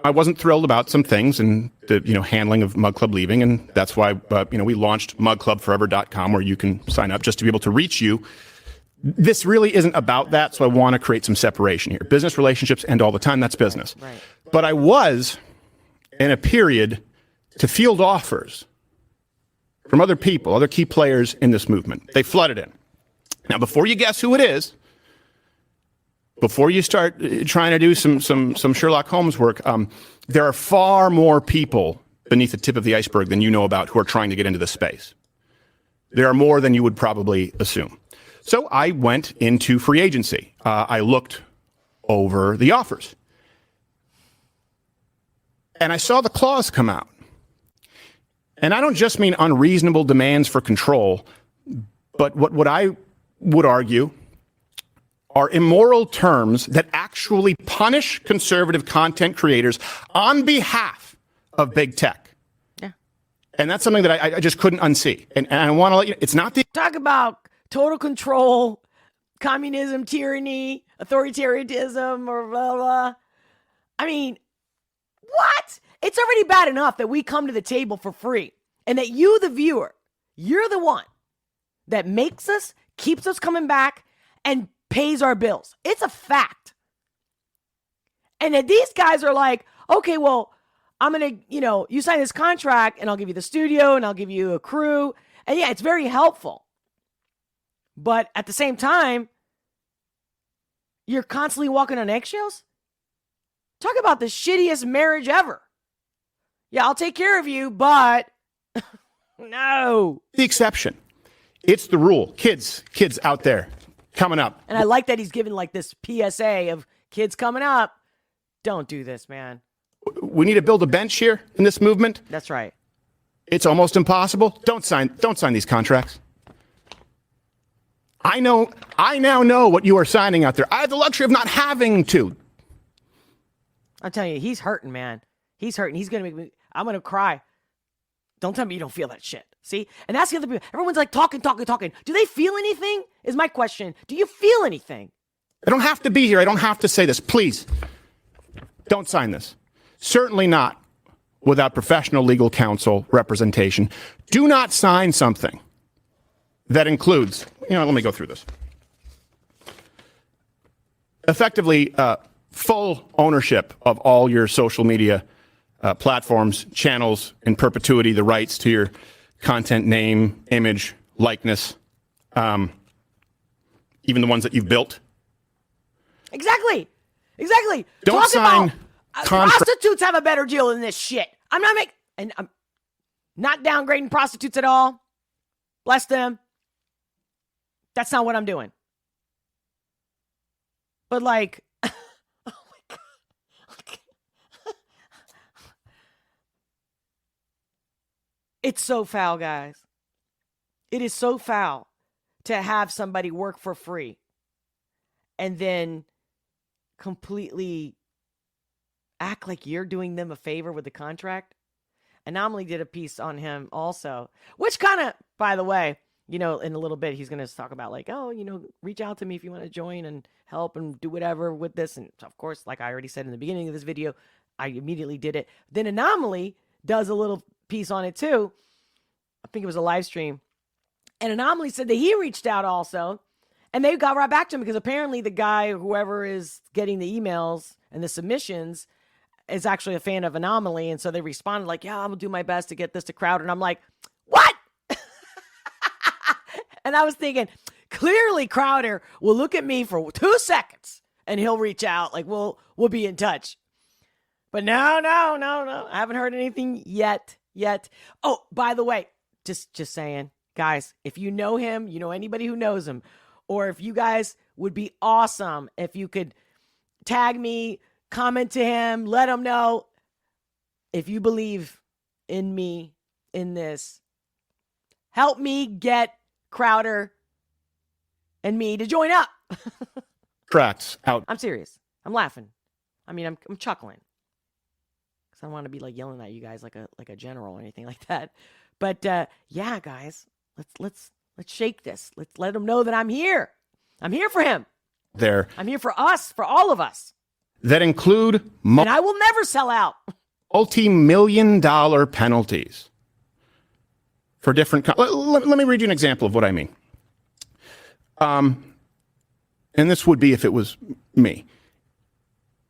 I wasn't thrilled about some things and the handling of Mug Club leaving, and that's why we launched mugclubforever.com, where you can sign up just to be able to reach you. This really isn't about that, so I want to create some separation here. Business relationships end all the time. That's business. Right. But I was in a period to field offers from other people, other key players in this movement. They flooded in. Now, before you guess who it is, before you start trying to do some Sherlock Holmes work, there are far more people beneath the tip of the iceberg than you know about who are trying to get into the space. There are more than you would probably assume. So I went into free agency. I looked over the offers. And I saw the clause come out. And I don't just mean unreasonable demands for control, but what I would argue are immoral terms that actually punish conservative content creators on behalf of big tech. Yeah. And that's something that I just couldn't unsee. And I want to let you know, it's not the... Talk about total control, communism, tyranny, authoritarianism, or blah, blah. I mean, what? It's already bad enough that we come to the table for free and that you, the viewer, you're the one that makes us, keeps us coming back, and pays our bills. It's a fact. And that these guys are like, okay, well, I'm going to, you sign this contract and I'll give you the studio and I'll give you a crew. And yeah, it's very helpful. But at the same time, you're constantly walking on eggshells? Talk about the shittiest marriage ever. Yeah, I'll take care of you, but no. The exception. It's the rule. Kids out there coming up. And I like that he's given like this PSA of kids coming up. Don't do this, man. We need to build a bench here in this movement. That's right. It's almost impossible. Don't sign these contracts. I now know what you are signing out there. I have the luxury of not having to. I'm telling you, he's hurting, man. He's hurting. He's going to make me, I'm going to cry. Don't tell me you don't feel that shit. See? And that's the other people. Everyone's like talking. Do they feel anything? Is my question. Do you feel anything? I don't have to be here. I don't have to say this. Please, don't sign this. Certainly not without professional legal counsel representation. Do not sign something that includes, let me go through this. Effectively, full ownership of all your social media platforms, channels, in perpetuity, the rights to your content, name, image, likeness, even the ones that you've built. Exactly. Don't Talk sign prostitutes have a better deal than this shit. I'm not downgrading prostitutes at all. Bless them. That's not what I'm doing. But like, oh my God. It's so foul, guys. It is so foul to have somebody work for free and then completely act like you're doing them a favor with the contract. Anomaly did a piece on him also, which kind of, by the way, in a little bit, he's going to talk about like, reach out to me if you want to join and help and do whatever with this. And of course, like I already said in the beginning of this video, I immediately did it. Then Anomaly does a little piece on it too. I think it was a live stream. And Anomaly said that he reached out also. And they got right back to him because apparently the guy, whoever is getting the emails and the submissions, is actually a fan of Anomaly. And so they responded like, yeah, I'm going to do my best to get this to Crowder. And I'm like, what? And I was thinking, clearly Crowder will look at me for 2 seconds and he'll reach out. Like, we'll be in touch. But no. I haven't heard anything yet. yet. Oh, by the way, just saying, guys, if you know him, you know anybody who knows him, or if you guys would be awesome if you could tag me, comment to him, let him know if you believe in me in this. Help me get Crowder and me to join up. Tracks out. I'm serious. I'm laughing. I mean, I'm chuckling. Because I don't want to be like yelling at you guys like a general or anything like that. But yeah, guys, let's shake this. Let's let him know that I'm here. I'm here for him. There. I'm here for us, for all of us. That include and I will never sell out. multi-million-dollar penalties for different. Let me read you an example of what I mean. And this would be if it was me.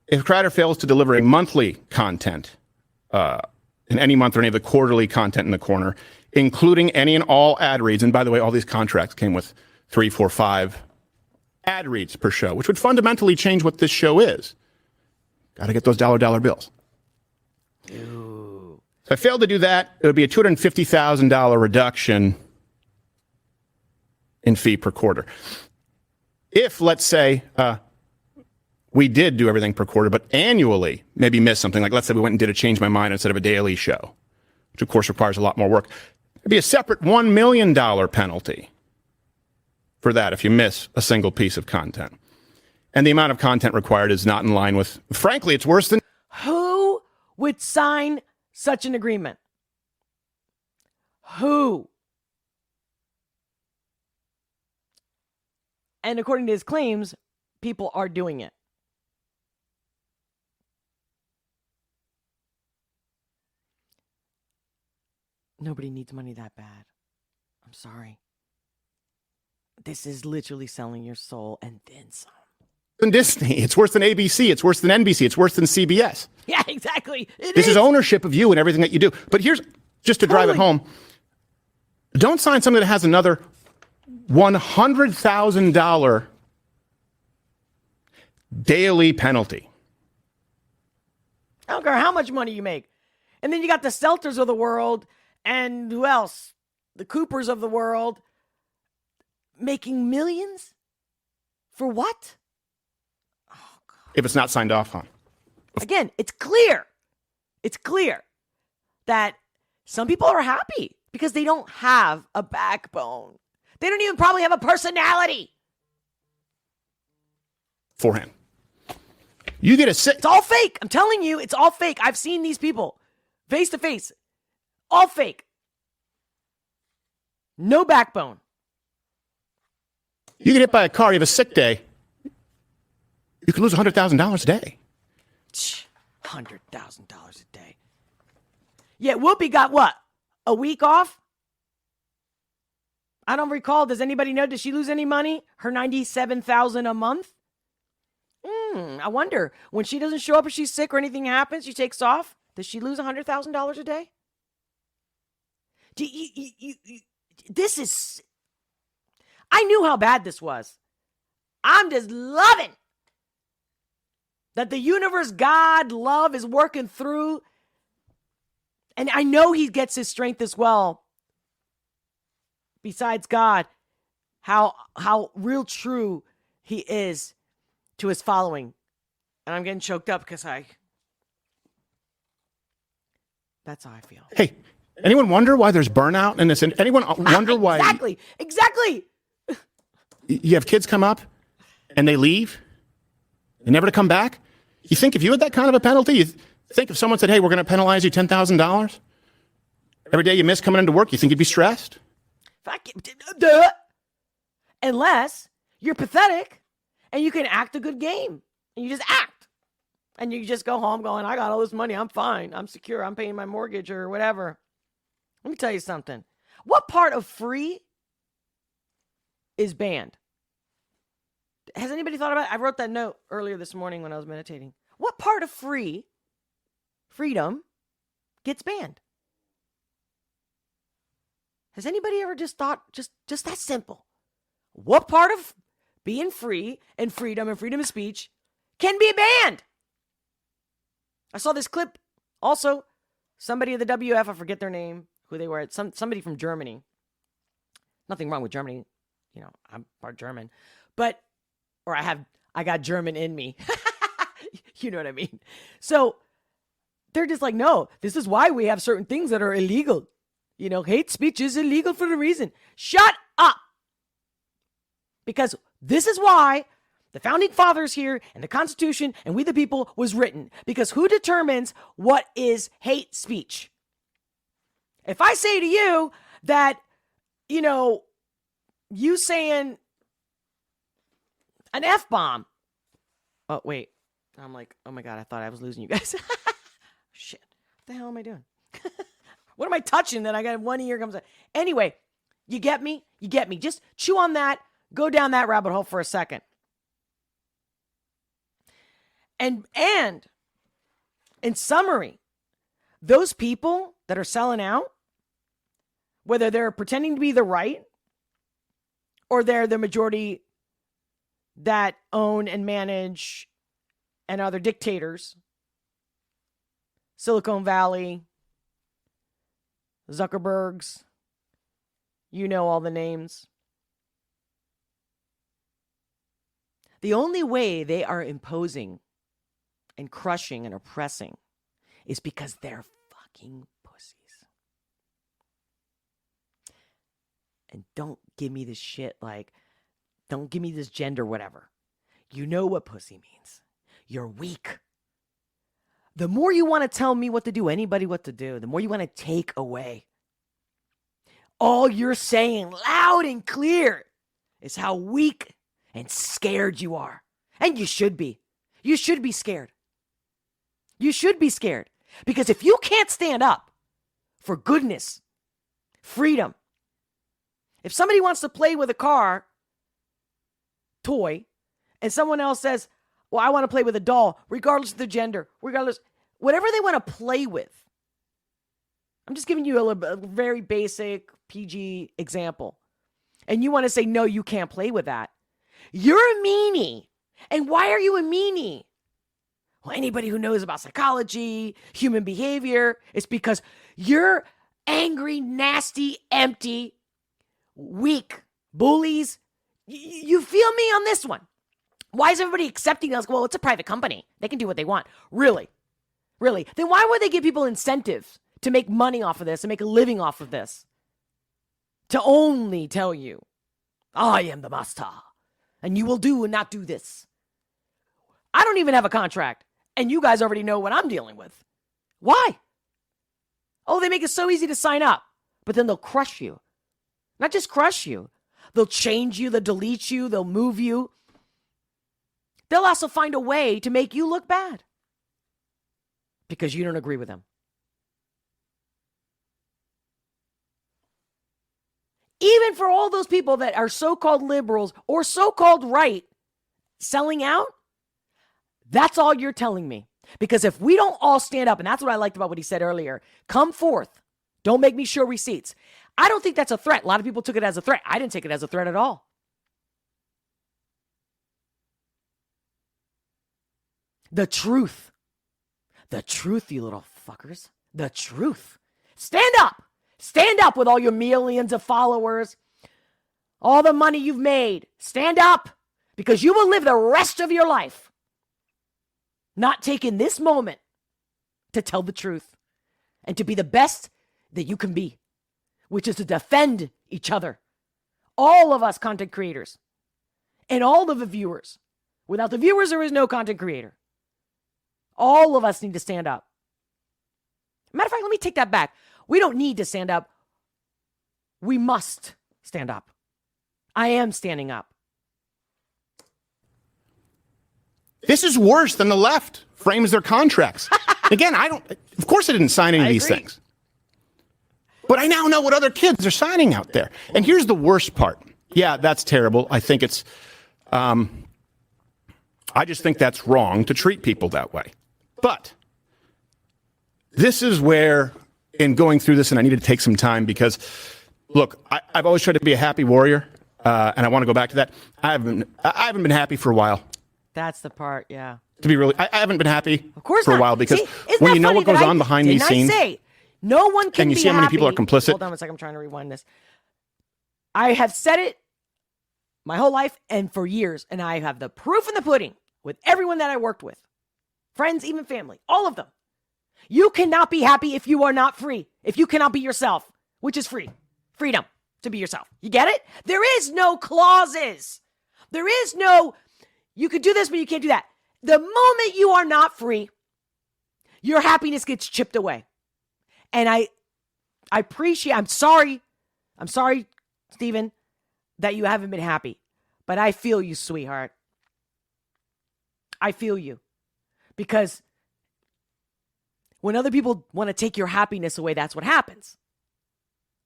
If Crowder fails to deliver a monthly content in any month or any of the quarterly content in the corner, including any and all ad reads, and by the way, all these contracts came with 3, 4, 5 ad reads per show, which would fundamentally change what this show is. Got to get those dollar bills. Ooh. So if I failed to do that, it would be a $250,000 reduction in fee per quarter. If, let's say, we did do everything per quarter, but annually maybe missed something, like let's say we went and did a Change My Mind instead of a daily show, which of course requires a lot more work, it'd be a separate $1 million penalty for that if you miss a single piece of content. And the amount of content required is not in line with, frankly, it's worse than... Who would sign such an agreement? Who? And according to his claims, people are doing it. Nobody needs money that bad. I'm sorry. This is literally selling your soul and then some. Than Disney. It's worse than ABC. It's worse than NBC. It's worse than CBS. Yeah, exactly. This is ownership of you and everything that you do. But here's, just to drive it home, don't sign something that has another $100,000 daily penalty. I don't care how much money you make. And then you got the Seltzers of the world and who else? The Coopers of the world making millions? For what? Oh, God. If it's not signed off on. Again, it's clear. It's clear that some people are happy because they don't have a backbone. They don't even probably have a personality. Forehand. You get a sick. It's all fake. I'm telling you, it's all fake. I've seen these people face to face. All fake. No backbone. You get hit by a car, you have a sick day. You could lose $100,000 a day. $100,000 a day. Yeah, Whoopi got what? A week off? I don't recall. Does anybody know? Did she lose any money? Her $97,000 a month? I wonder. When she doesn't show up or she's sick or anything happens, she takes off. Does she lose $100,000 a day? This is... I knew how bad this was. I'm just loving that the universe, God, love is working through. And I know he gets his strength as well. Besides God, how real true he is to his following. And I'm getting choked up because that's how I feel. Hey, anyone wonder why there's burnout in this? Anyone wonder why? Exactly. You have kids come up and they leave. They're never to come back. You think if you had that kind of a penalty, you think if someone said, hey, we're going to penalize you $10,000 every day you miss coming into work, you think you'd be stressed? Unless you're pathetic and you can act a good game and you just act and you just go home going, I got all this money. I'm fine. I'm secure. I'm paying my mortgage or whatever. Let me tell you something. What part of free is banned? Has anybody thought about it? I wrote that note earlier this morning when I was meditating. What part of freedom gets banned? Has anybody ever just thought, just that simple? What part of being free and freedom of speech can be banned? I saw this clip also somebody at the WF, I forget their name, who they were, somebody from Germany. Nothing wrong with Germany. You know, I'm part German. But, or I got German in me. You know what I mean? So they're just like, no, this is why we have certain things that are illegal. You know, hate speech is illegal for a reason. Shut up. Because this is why the founding fathers here and the Constitution and we the people was written. Because who determines what is hate speech? If I say to you that, you know, you saying an F-bomb. Oh, wait. I'm like, oh my God, I thought I was losing you guys. Shit. What the hell am I doing? What am I touching that I got one ear comes out? Anyway, you get me? You get me. Just chew on that. Go down that rabbit hole for a second. And in summary, those people that are selling out, whether they're pretending to be the right or they're the majority that own and manage and other dictators, Silicon Valley, Zuckerbergs, you know all the names. The only way they are imposing and crushing and oppressing is because they're fucking pussies. And don't give me this shit like, don't give me this gender whatever. You know what pussy means. You're weak. The more you want to tell me what to do, anybody what to do, the more you want to take away. All you're saying loud and clear is how weak and scared you are. And you should be. You should be scared. You should be scared. Because if you can't stand up for goodness, freedom, if somebody wants to play with a car toy and someone else says, well, I want to play with a doll, regardless of the gender, regardless, whatever they want to play with. I'm just giving you a very basic PG example. And you want to say, no, you can't play with that. You're a meanie. And why are you a meanie? Well, anybody who knows about psychology, human behavior, it's because you're angry, nasty, empty, weak, bullies. You feel me on this one? Why is everybody accepting us? Well, it's a private company. They can do what they want. Really? Really? Then why would they give people incentives to make money off of this and make a living off of this? To only tell you, I am the master, and you will do and not do this. I don't even have a contract, and you guys already know what I'm dealing with. Why? Oh, they make it so easy to sign up, but then they'll crush you. Not just crush you. They'll change you, they'll delete you, they'll move you. They'll also find a way to make you look bad because you don't agree with them. Even for all those people that are so-called liberals or so-called right selling out, that's all you're telling me. Because if we don't all stand up, and that's what I liked about what he said earlier, come forth. Don't make me show receipts. I don't think that's a threat. A lot of people took it as a threat. I didn't take it as a threat at all. The truth. The truth, you little fuckers. The truth. Stand up. Stand up with all your millions of followers. All the money you've made. Stand up. Because you will live the rest of your life not taking this moment to tell the truth and to be the best that you can be, which is to defend each other. All of us content creators and all of the viewers. Without the viewers, there is no content creator. All of us need to stand up. Matter of fact, let me take that back. We don't need to stand up. We must stand up. I am standing up. This is worse than the left frames their contracts. Again, of course I didn't sign any of these things. But I now know what other kids are signing out there. And here's the worst part. Yeah, that's terrible. I think I just think that's wrong to treat people that way. But this is where, in going through this, and I need to take some time because, look, I've always tried to be a happy warrior, and I want to go back to that. I haven't been happy for a while. That's the part, yeah. To be really, I haven't been happy of course for not. a while because See, when you know what goes on behind these scenes. No one can And you be see how many happy. people are complicit? Hold on a second. I'm trying to rewind this. I have said it my whole life and for years, and I have the proof in the pudding with everyone that I worked with. Friends, even family, all of them. You cannot be happy if you are not free. If you cannot be yourself, which is free. Freedom to be yourself. You get it? There is no clauses. There is no, you could do this, but you can't do that. The moment you are not free, your happiness gets chipped away. And I appreciate, I'm sorry, Stephen, that you haven't been happy. But I feel you, sweetheart. I feel you. Because when other people want to take your happiness away, that's what happens.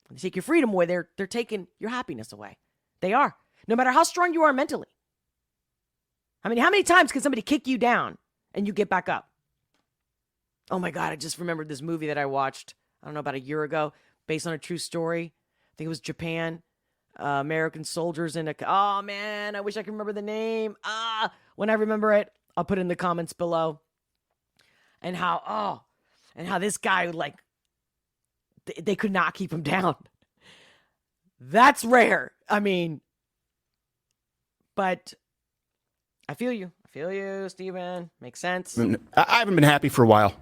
When they take your freedom away, they're taking your happiness away. They are. No matter how strong you are mentally. I mean, how many times can somebody kick you down and you get back up? Oh my God, I just remembered this movie that I watched, I don't know, about a year ago, based on a true story. I think it was Japan. American soldiers in a... Oh, man, I wish I could remember the name. When I remember it, I'll put it in the comments below. And how this guy, like, they could not keep him down. That's rare. I mean, but I feel you. I feel you, Stephen. Makes sense. I haven't been happy for a while.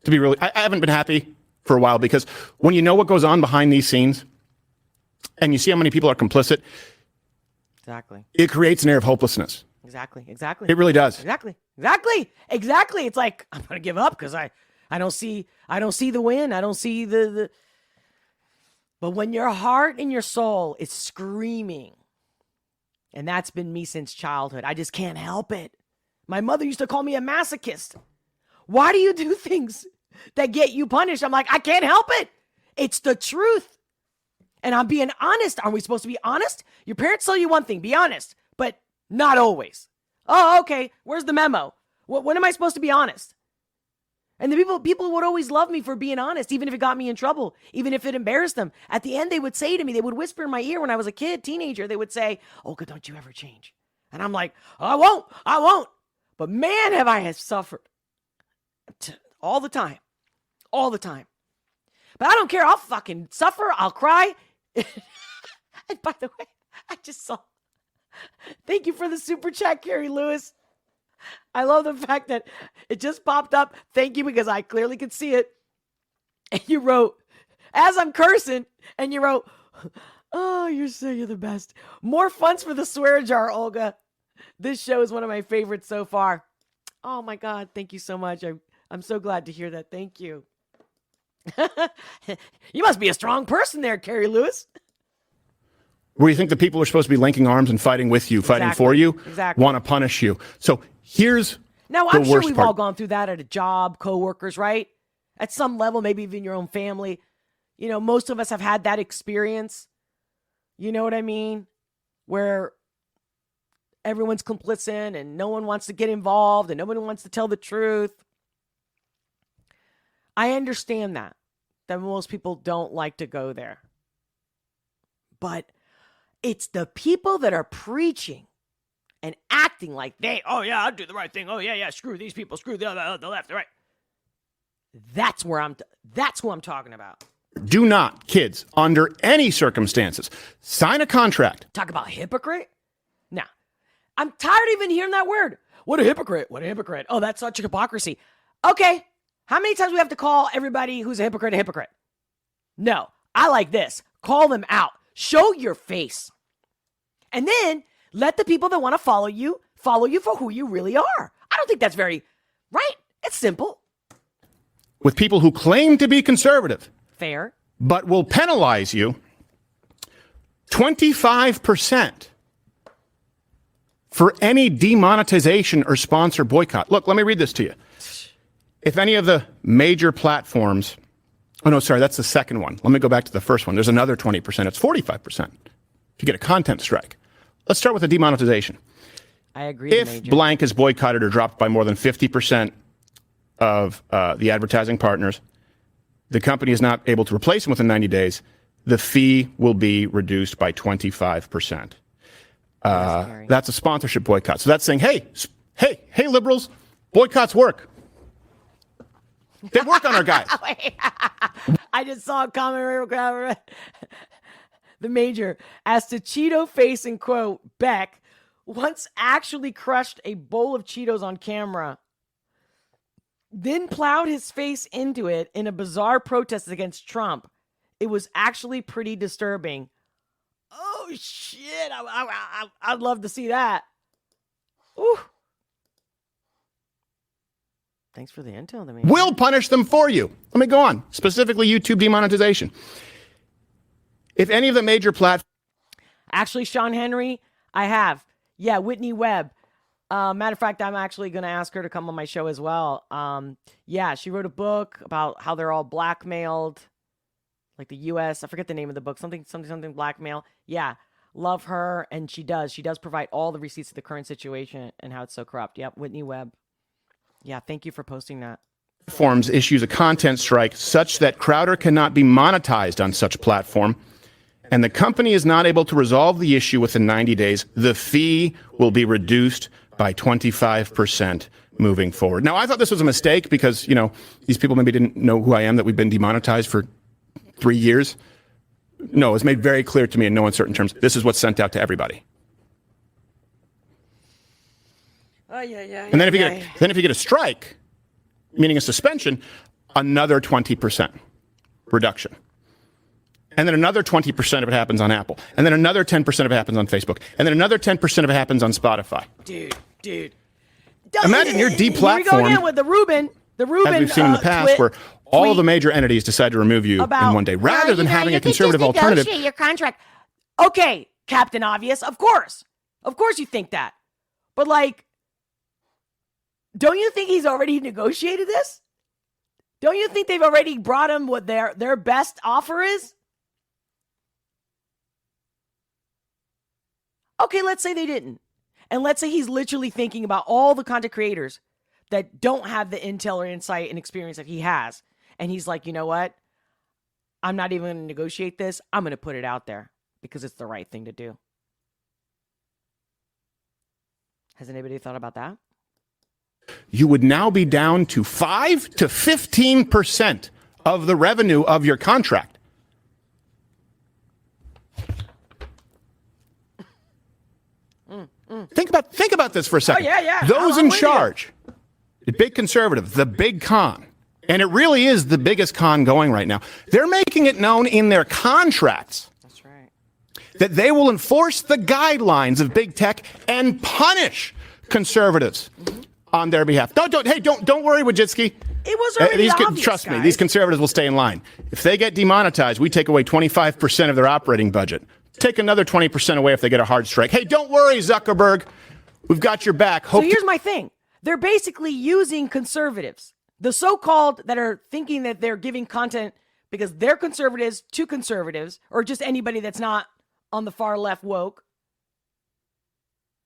To be really, I haven't been happy for a while because when you know what goes on behind these scenes and you see how many people are complicit, exactly, it creates an air of hopelessness. Exactly. It really does. Exactly. It's like, I'm going to give up because I don't see the win. I don't see the. But when your heart and your soul is screaming, and that's been me since childhood, I just can't help it. My mother used to call me a masochist. Why do you do things that get you punished? I'm like, I can't help it. It's the truth. And I'm being honest. Are we supposed to be honest? Your parents tell you one thing, be honest, but not always. Oh, okay. Where's the memo? When am I supposed to be honest? And the people would always love me for being honest, even if it got me in trouble, even if it embarrassed them. At the end, they would say to me, they would whisper in my ear when I was a kid, teenager, they would say, Olga, don't you ever change. And I'm like, I won't. But man, have I suffered all the time. But I don't care. I'll fucking suffer. I'll cry. And by the way, I just saw, thank you for the super chat, Carrie Lewis. I love the fact that it just popped up. Thank you, because I clearly could see it. And you wrote, as I'm cursing, and you wrote, oh, you're the best. More funds for the swear jar, Olga. This show is one of my favorites so far. Oh my God, thank you so much. I'm so glad to hear that. Thank you. You must be a strong person there, Carrie Lewis. Where you think the people who are supposed to be linking arms and fighting with you, fighting for you, want to punish you. So here's now, I'm sure we've all gone through that at a job, coworkers, right? At some level, maybe even your own family. You know, most of us have had that experience. You know what I mean? Where everyone's complicit and no one wants to get involved and nobody wants to tell the truth. I understand that most people don't like to go there. But it's the people that are preaching and acting like oh yeah, I'll do the right thing. Oh yeah, screw these people, screw the left, the right. That's who I'm talking about. Do not, kids, under any circumstances, sign a contract. Talk about hypocrite? Nah. I'm tired of even hearing that word. What a hypocrite. Oh, that's such a hypocrisy. Okay. How many times do we have to call everybody who's a hypocrite? No. I like this. Call them out. Show your face. And then let the people that want to follow you for who you really are. I don't think that's very, right? It's simple. With people who claim to be conservative. Fair. But will penalize you 25% for any demonetization or sponsor boycott. Look, let me read this to you. If any of the major platforms, oh no, sorry, that's the second one. Let me go back to the first one. There's another 20%. It's 45% if you get a content strike. Let's start with the demonetization. I agree. If blank is boycotted or dropped by more than 50% of the advertising partners, the company is not able to replace them within 90 days, the fee will be reduced by 25%. That's a sponsorship boycott. So that's saying, hey, liberals, boycotts work. They work on our guys. I just saw a comment. The Major, as to Cheeto face and quote, Beck once actually crushed a bowl of Cheetos on camera, then plowed his face into it in a bizarre protest against Trump. It was actually pretty disturbing. Oh, shit. I'd love to see that. Ooh. Thanks for the intel. We'll punish them for you. Let me go on. Specifically, YouTube demonetization. If any of the major platforms... Actually, Sean Henry, I have. Yeah, Whitney Webb. Matter of fact, I'm actually going to ask her to come on my show as well. Yeah, she wrote a book about how they're all blackmailed. Like the U.S. I forget the name of the book. Something blackmail. Yeah, love her. And she does provide all the receipts of the current situation and how it's so corrupt. Yep, Whitney Webb. Yeah, thank you for posting that. Platforms issues a content strike such that Crowder cannot be monetized on such platform, and the company is not able to resolve the issue within 90 days, the fee will be reduced by 25% moving forward. Now, I thought this was a mistake because, these people maybe didn't know who I am, that we've been demonetized for 3 years. No, it was made very clear to me in no uncertain terms. This is what's sent out to everybody. And then if you get a strike, meaning a suspension, another 20% reduction. And then another 20% of it happens on Apple. And then another 10% of it happens on Facebook. And then another 10% of it happens on Spotify. Dude. Imagine you're deplatformed. Here we go again with the Rubin, as we've seen in the past, where all of the major entities decide to remove you in one day, rather than having a conservative alternative. Your contract. Okay, Captain Obvious, of course you think that. But don't you think he's already negotiated this? Don't you think they've already brought him what their best offer is? Okay, let's say they didn't. And let's say he's literally thinking about all the content creators that don't have the intel or insight and experience that he has. And he's like, you know what? I'm not even going to negotiate this. I'm going to put it out there because it's the right thing to do. Has anybody thought about that? You would now be down to 5 to 15% of the revenue of your contract. Think about this for a second. Oh, yeah. Those in charge, the big conservative, the big con, and it really is the biggest con going right now. They're making it known in their contracts. That's right. That they will enforce the guidelines of big tech and punish conservatives on their behalf. Don't worry, Wojcicki. It was already obvious, trust guys. me, these conservatives will stay in line. If they get demonetized, we take away 25% of their operating budget. Take another 20% away if they get a hard strike. Hey, don't worry, Zuckerberg. We've got your back. So here's my thing. They're basically using conservatives, the so-called that are thinking that they're giving content because they're conservatives to conservatives, or just anybody that's not on the far left woke,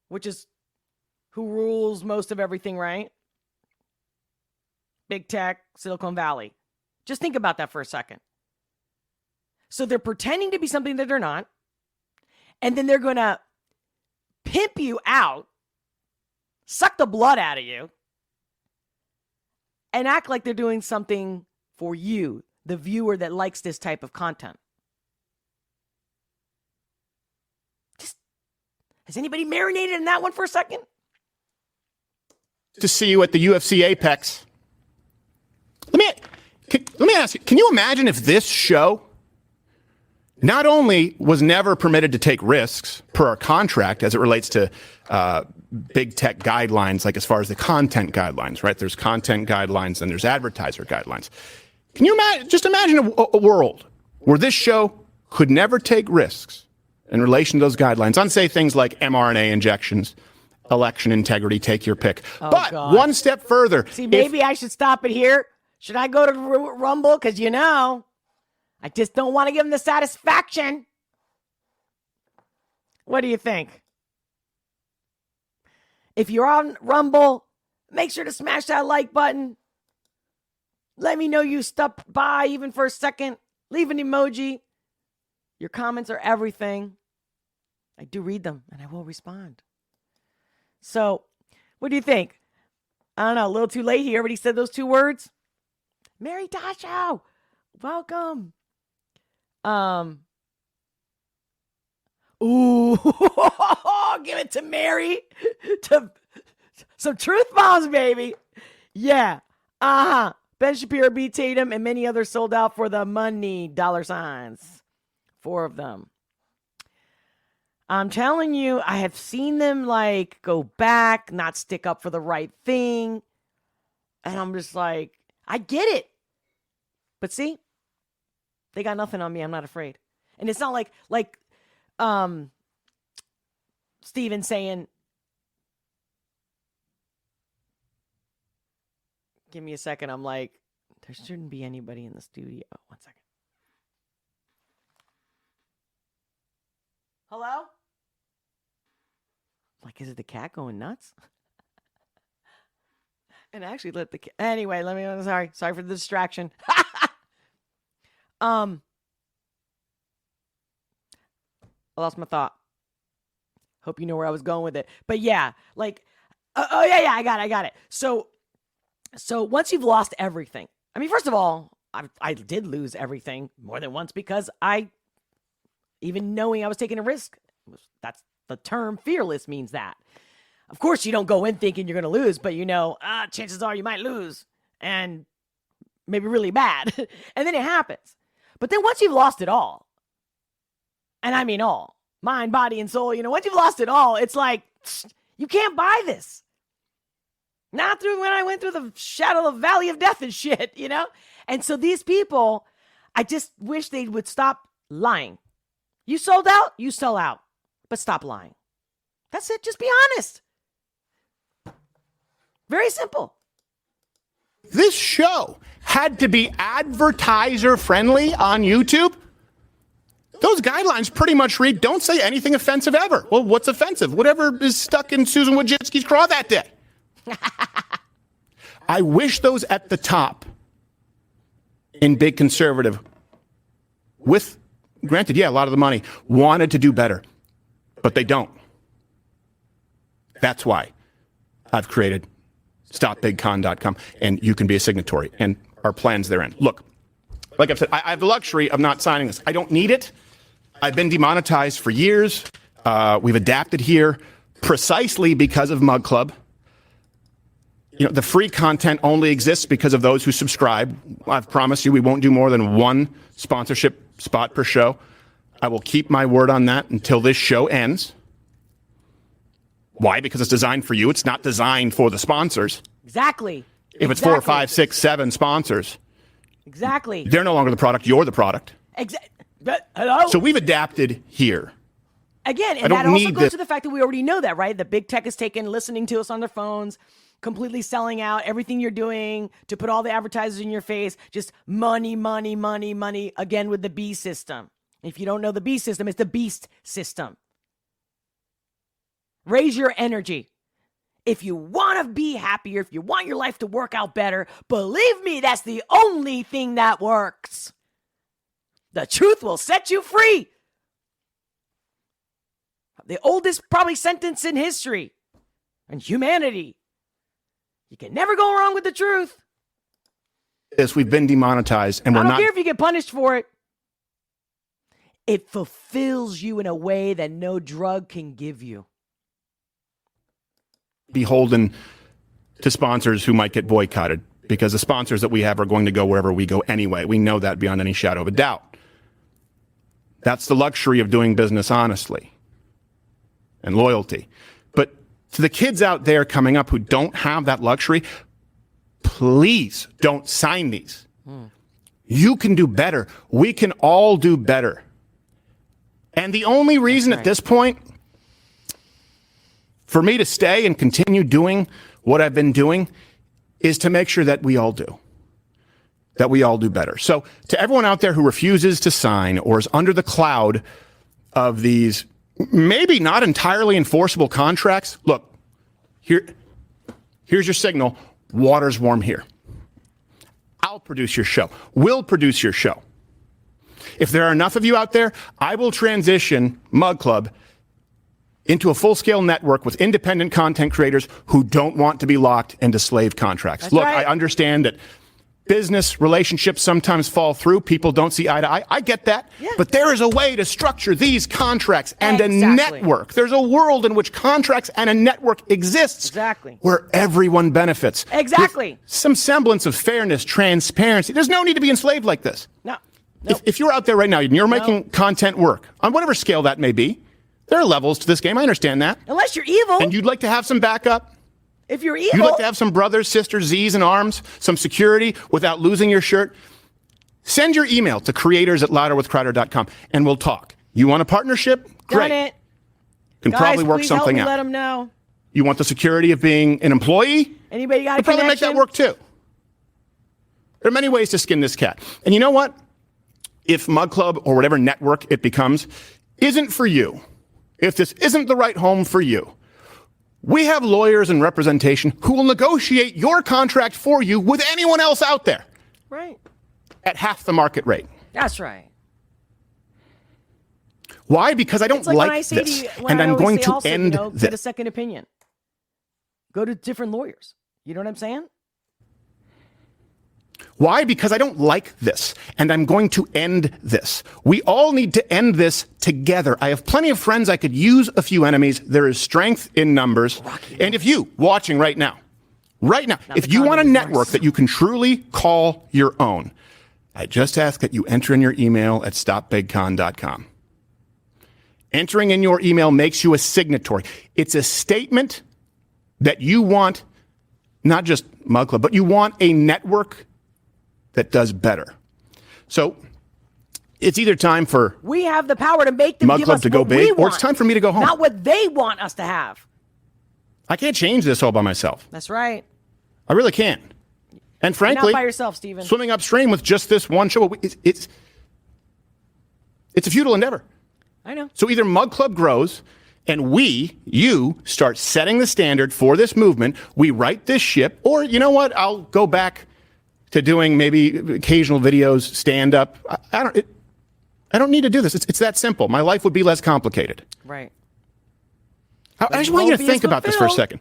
which is who rules most of everything, right? Big tech, Silicon Valley. Just think about that for a second. So they're pretending to be something that they're not. And then they're going to pimp you out, suck the blood out of you, and act like they're doing something for you, the viewer that likes this type of content. Has anybody marinated in that one for a second? To see you at the UFC Apex. Let me ask you, can you imagine if this show not only was never permitted to take risks per our contract as it relates to big tech guidelines, like as far as the content guidelines, right? There's content guidelines and there's advertiser guidelines. Can you imagine a world where this show could never take risks in relation to those guidelines on, say, things like mRNA injections, election integrity, take your pick. But God. One step further. See, maybe I should stop it here. Should I go to Rumble? Because, I just don't want to give them the satisfaction. What do you think? If you're on Rumble, make sure to smash that like button. Let me know you stopped by even for a second. Leave an emoji. Your comments are everything. I do read them and I will respond. So, what do you think? I don't know, a little too late. He already said those two words. Mary Tasho, welcome. Ooh, give it to Mary. To some truth bombs, baby. Yeah. Ben Shapiro, B. Tatum, and many others sold out for the money. $signs. 4 of them. I'm telling you, I have seen them like go back, not stick up for the right thing. And I'm just like, I get it. But see, they got nothing on me. I'm not afraid. And it's not like Steven saying, give me a second. I'm like, there shouldn't be anybody in the studio. 1 second. Hello? Like, is it the cat going nuts? And actually let the cat, anyway, sorry for the distraction. I lost my thought. Hope you know where I was going with it. But yeah, like, I got it. So once you've lost everything, I mean, first of all, I did lose everything more than once because even knowing I was taking a risk, that's the term fearless means that. Of course, you don't go in thinking you're going to lose, but chances are you might lose and maybe really bad. And then it happens. But then once you've lost it all, and I mean all, mind, body, and soul, once you've lost it all, it's like, you can't buy this. Not through when I went through the shadow of the valley of death and shit, And so these people, I just wish they would stop lying. You sold out, you sell out. But stop lying. That's it. Just be honest. Very simple. This show had to be advertiser friendly on YouTube. Those guidelines pretty much read, don't say anything offensive ever. Well, what's offensive? Whatever is stuck in Susan Wojcicki's craw that day. I wish those at the top in big conservative, with, granted, a lot of the money, wanted to do better, but they don't. That's why I've created StopBigCon.com, and you can be a signatory, and our plans therein. Look, like I've said, I have the luxury of not signing this. I don't need it. I've been demonetized for years. We've adapted here precisely because of Mug Club. The free content only exists because of those who subscribe. I've promised you we won't do more than 1 sponsorship spot per show. I will keep my word on that until this show ends. Why? Because it's designed for you. It's not designed for the sponsors. Exactly. If it's 4, 5, 6, 7 sponsors. Exactly. They're no longer the product. You're the product. Hello? So we've adapted here. Again, and that also goes to the fact that we already know that, right? The big tech is listening to us on their phones, completely selling out everything you're doing to put all the advertisers in your face. Just money, money, money, money. Again, with the B system. If you don't know the B system, it's the beast system. Raise your energy. If you want to be happier, if you want your life to work out better, believe me, that's the only thing that works. The truth will set you free. The oldest probably sentence in history and humanity. You can never go wrong with the truth. Yes, we've been demonetized, and I don't care if you get punished for it. It fulfills you in a way that no drug can give you. Beholden to sponsors who might get boycotted, because the sponsors that we have are going to go wherever we go anyway. We know that beyond any shadow of a doubt. That's the luxury of doing business honestly and loyalty. But to the kids out there coming up who don't have that luxury, please don't sign these. You can do better. We can all do better. And the only reason at this point for me to stay and continue doing what I've been doing is to make sure that we all do. That we all do better. So to everyone out there who refuses to sign or is under the cloud of these maybe not entirely enforceable contracts, look, here's your signal. Water's warm here. I'll produce your show. We'll produce your show. If there are enough of you out there, I will transition Mug Club into a full-scale network with independent content creators who don't want to be locked into slave contracts. That's Look, right. I understand that business relationships sometimes fall through. People don't see eye to eye. I get that. Yeah. But there is a way to structure these contracts and a Exactly. network. There's a world in which contracts and a network exists. Exactly. Where everyone benefits. Exactly. With some semblance of fairness, transparency. There's no need to be enslaved like this. No. Nope. If you're out there right now and you're making content work, on whatever scale that may be, there are levels to this game. I understand that. Unless you're evil. And you'd like to have some backup. If you're evil. You'd like to have some brothers, sisters, Z's, and arms, some security without losing your shirt. Send your email to creators@louderwithcrowder.com and we'll talk. You want a partnership? Great. Done it. Can Guys, probably work please something help me out. Let them know. You want the security of being an employee? Anybody got a Could probably make connection? that work too. There are many ways to skin this cat. And you know what? If Mug Club or whatever network it becomes isn't for you, if this isn't the right home for you, we have lawyers and representation who will negotiate your contract for you with anyone else out there. Right. At half the market rate. That's right. Why? Because I don't It's like when I like say to this. you, when And I I'm always going say to also, end get a this. second opinion. Go to different lawyers. You know what I'm saying? Why? Because I don't like this, and I'm going to end this. We all need to end this together. I have plenty of friends. I could use a few enemies. There is strength in numbers. And if you, watching right now, if you want a network that you can truly call your own, I just ask that you enter in your email at stopbigcon.com. Entering in your email makes you a signatory. It's a statement that you want not just Mug Club, but you want a network that does better. So it's either time for We have the power to make them Mug give Club us to go what we big, or want, it's time for me to go home. not what they want us to have. I can't change this all by myself. That's right. I really can't. And You're frankly, not by yourself, Stephen. swimming upstream with just this one show, it's a futile endeavor. I know. So either Mug Club grows and you start setting the standard for this movement, we right this ship, or you know what, I'll go back to doing maybe occasional videos, stand up. I don't need to do this. It's that simple. My life would be less complicated. Right. I just want you to think about this for a second.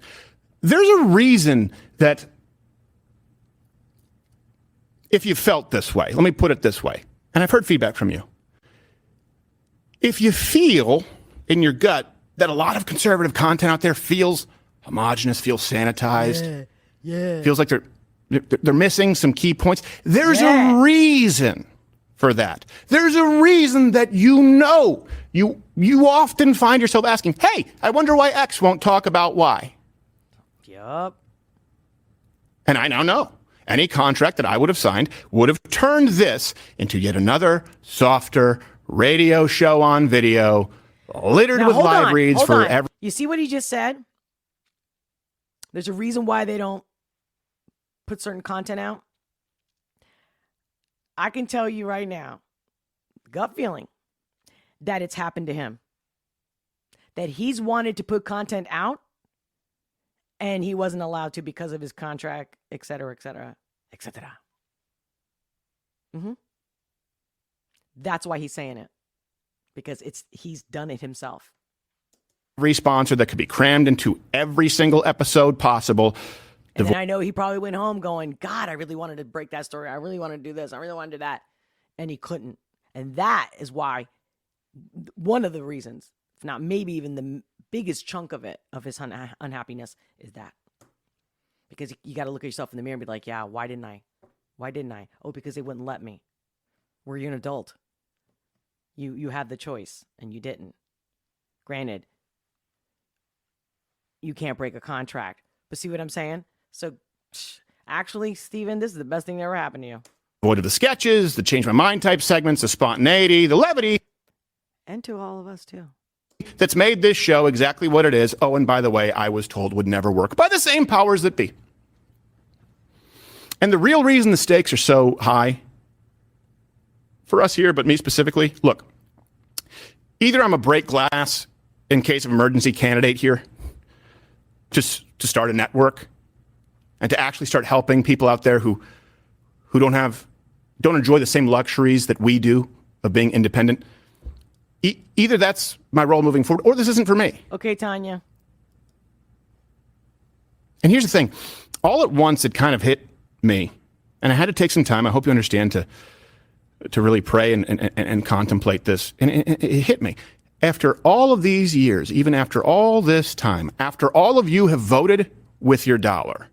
There's a reason that if you felt this way, let me put it this way, and I've heard feedback from you. If you feel in your gut that a lot of conservative content out there feels homogenous, feels sanitized, feels like they're missing some key points, there's a reason for that. There's a reason that you often find yourself asking, hey, I wonder why X won't talk about Y. Yup. And I now know any contract that I would have signed would have turned this into yet another softer radio show on video, littered Now, with hold live on, reads hold for on. every. You see what he just said? There's a reason why they don't put certain content out. I can tell you right now, gut feeling, that it's happened to him. That he's wanted to put content out and he wasn't allowed to because of his contract, et cetera, et cetera, et cetera. That's why he's saying it. Because he's done it himself. Every sponsor that could be crammed into every single episode possible. And then I know he probably went home going, God, I really wanted to break that story. I really wanted to do this. I really wanted to do that. And he couldn't. And that is why, one of the reasons, if not maybe even the biggest chunk of it, of his unhappiness, is that. Because you got to look at yourself in the mirror and be like, yeah, why didn't I? Why didn't I? Oh, because they wouldn't let me. Were you an adult? You had the choice and you didn't. Granted, you can't break a contract. But see what I'm saying? So, actually, Steven, this is the best thing that ever happened to you. Avoided the sketches, the change my mind type segments, the spontaneity, the levity. And to all of us, too. That's made this show exactly what it is. Oh, and by the way, I was told would never work by the same powers that be. And the real reason the stakes are so high for us here, but me specifically, look, either I'm a break glass in case of emergency candidate here, just to start a network and to actually start helping people out there who don't enjoy the same luxuries that we do of being independent. Either that's my role moving forward, or this isn't for me. Okay, Tanya. And here's the thing. All at once, it kind of hit me. And I had to take some time. I hope you understand to really pray and contemplate this. And it hit me. After all of these years, even after all this time, after all of you have voted with your dollar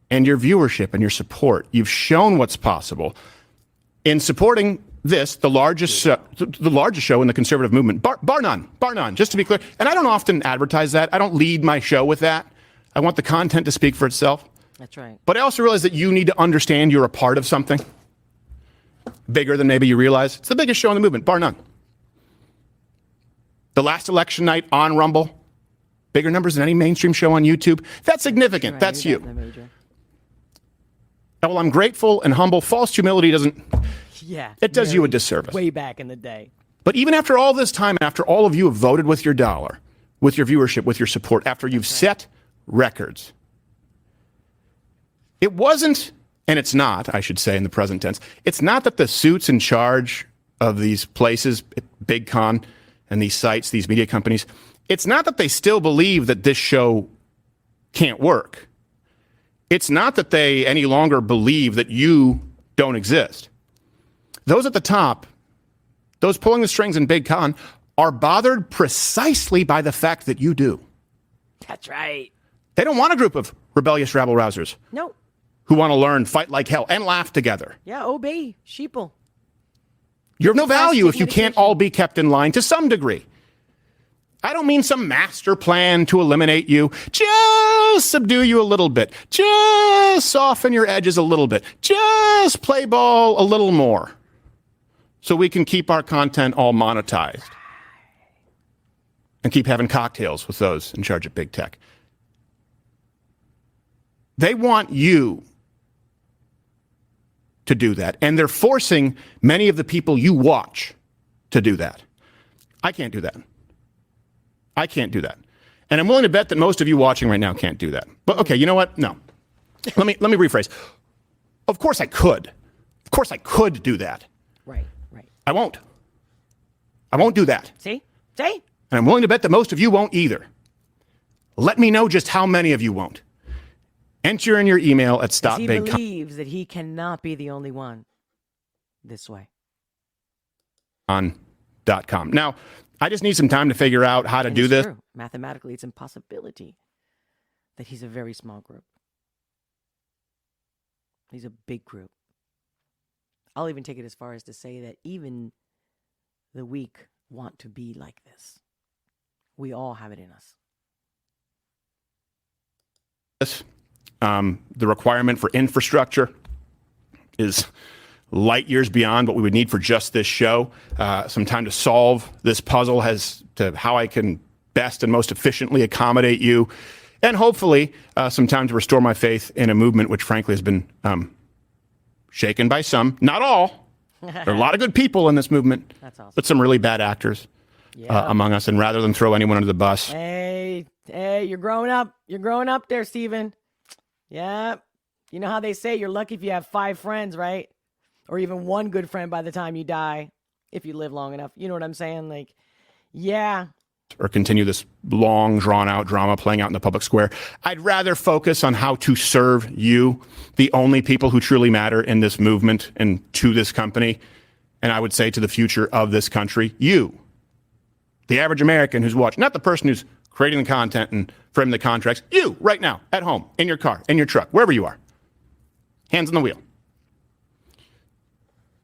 and your viewership and your support, you've shown what's possible in supporting this, the largest show in the conservative movement, bar none, just to be clear. And I don't often advertise that. I don't lead my show with that. I want the content to speak for itself. That's right. But I also realize that you need to understand you're a part of something bigger than maybe you realize. It's the biggest show in the movement, bar none. The last election night on Rumble, bigger numbers than any mainstream show on YouTube. That's significant. Right, that's you. Well, I'm grateful and humble. False humility doesn't. Yeah. It does you a disservice. Way back in the day. But even after all this time, after all of you have voted with your dollar, with your viewership, with your support, after you've set records, it wasn't, and it's not, I should say in the present tense, it's not that the suits in charge of these places, Big Con, and these sites, these media companies, it's not that they still believe that this show can't work. It's not that they any longer believe that you don't exist. Those at the top, those pulling the strings in Big Con, are bothered precisely by the fact that you do. That's right. They don't want a group of rebellious rabble-rousers. No. Who want to learn, fight like hell, and laugh together. Yeah, obey, sheeple. You're of no value if you can't all be kept in line to some degree. I don't mean some master plan to eliminate you. Just subdue you a little bit. Just soften your edges a little bit. Just play ball a little more so we can keep our content all monetized and keep having cocktails with those in charge of big tech. They want you to do that, and they're forcing many of the people you watch to do that. I can't do that. I can't do that. And I'm willing to bet that most of you watching right now can't do that. But okay, you know what? No. Let me rephrase. Of course I could. Of course I could do that. Right. I won't. I won't do that. See? And I'm willing to bet that most of you won't either. Let me know just how many of you won't. Enter in your email at StopBigCon. He believes that he cannot be the only one this way. .com. Now, I just need some time to figure out how to do this. True. Mathematically, it's impossibility that he's a very small group. He's a big group. I'll even take it as far as to say that even the weak want to be like this. We all have it in us. The requirement for infrastructure is light years beyond what we would need for just this show. Some time to solve this puzzle as to how I can best and most efficiently accommodate you. And hopefully some time to restore my faith in a movement which frankly has been shaken by some, not all. There are a lot of good people in this movement, That's awesome. but some really bad actors among us. And rather than throw anyone under the bus. Hey, you're growing up. You're growing up there, Stephen. Yeah. You know how they say you're lucky if you have 5 friends, right? Or even one good friend by the time you die, if you live long enough. You know what I'm saying? Like, yeah. Or continue this long, drawn-out drama playing out in the public square. I'd rather focus on how to serve you, the only people who truly matter in this movement and to this company, and I would say to the future of this country, you, the average American who's watching, not the person who's creating the content and framing the contracts, you, right now, at home, in your car, in your truck, wherever you are, hands on the wheel.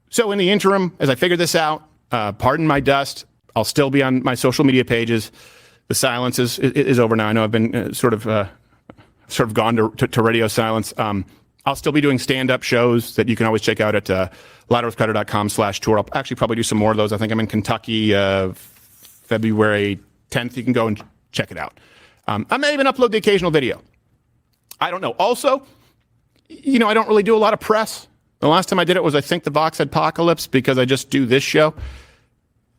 So in the interim, as I figure this out, pardon my dust. I'll still be on my social media pages. The silence is over now. I know I've been sort of gone to radio silence. I'll still be doing stand-up shows that you can always check out at louderwithcrowder.com/tour. I'll actually probably do some more of those. I think I'm in Kentucky February 10th. You can go and check it out. I may even upload the occasional video. I don't know. Also, I don't really do a lot of press. The last time I did it was, I think, the Vox Apocalypse, because I just do this show.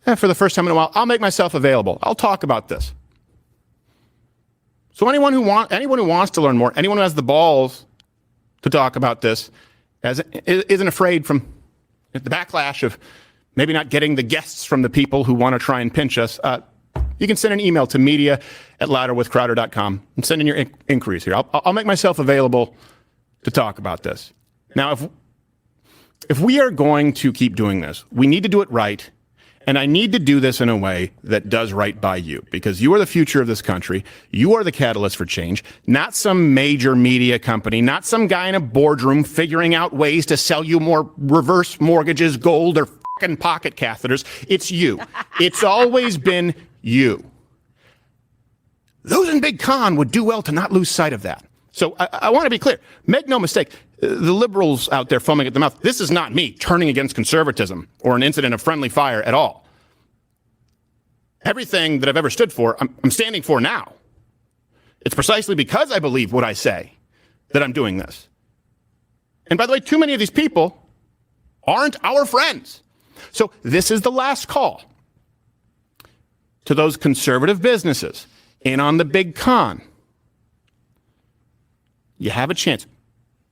And for the first time in a while, I'll make myself available. I'll talk about this. So anyone who wants to learn more, anyone who has the balls to talk about this, isn't afraid from the backlash of maybe not getting the guests from the people who want to try and pinch us, you can send an email to media@louderwithcrowder.com and send in your inquiries here. I'll make myself available to talk about this. Now, if we are going to keep doing this, we need to do it right. And I need to do this in a way that does right by you, because you are the future of this country. You are the catalyst for change, not some major media company, not some guy in a boardroom figuring out ways to sell you more reverse mortgages, gold, or fucking pocket catheters. It's you. It's always been you. Those in Big Con would do well to not lose sight of that. So I want to be clear. Make no mistake. The liberals out there foaming at the mouth, this is not me turning against conservatism or an incident of friendly fire at all. Everything that I've ever stood for, I'm standing for now. It's precisely because I believe what I say that I'm doing this. And by the way, too many of these people aren't our friends. So this is the last call to those conservative businesses in on the Big Con. You have a chance.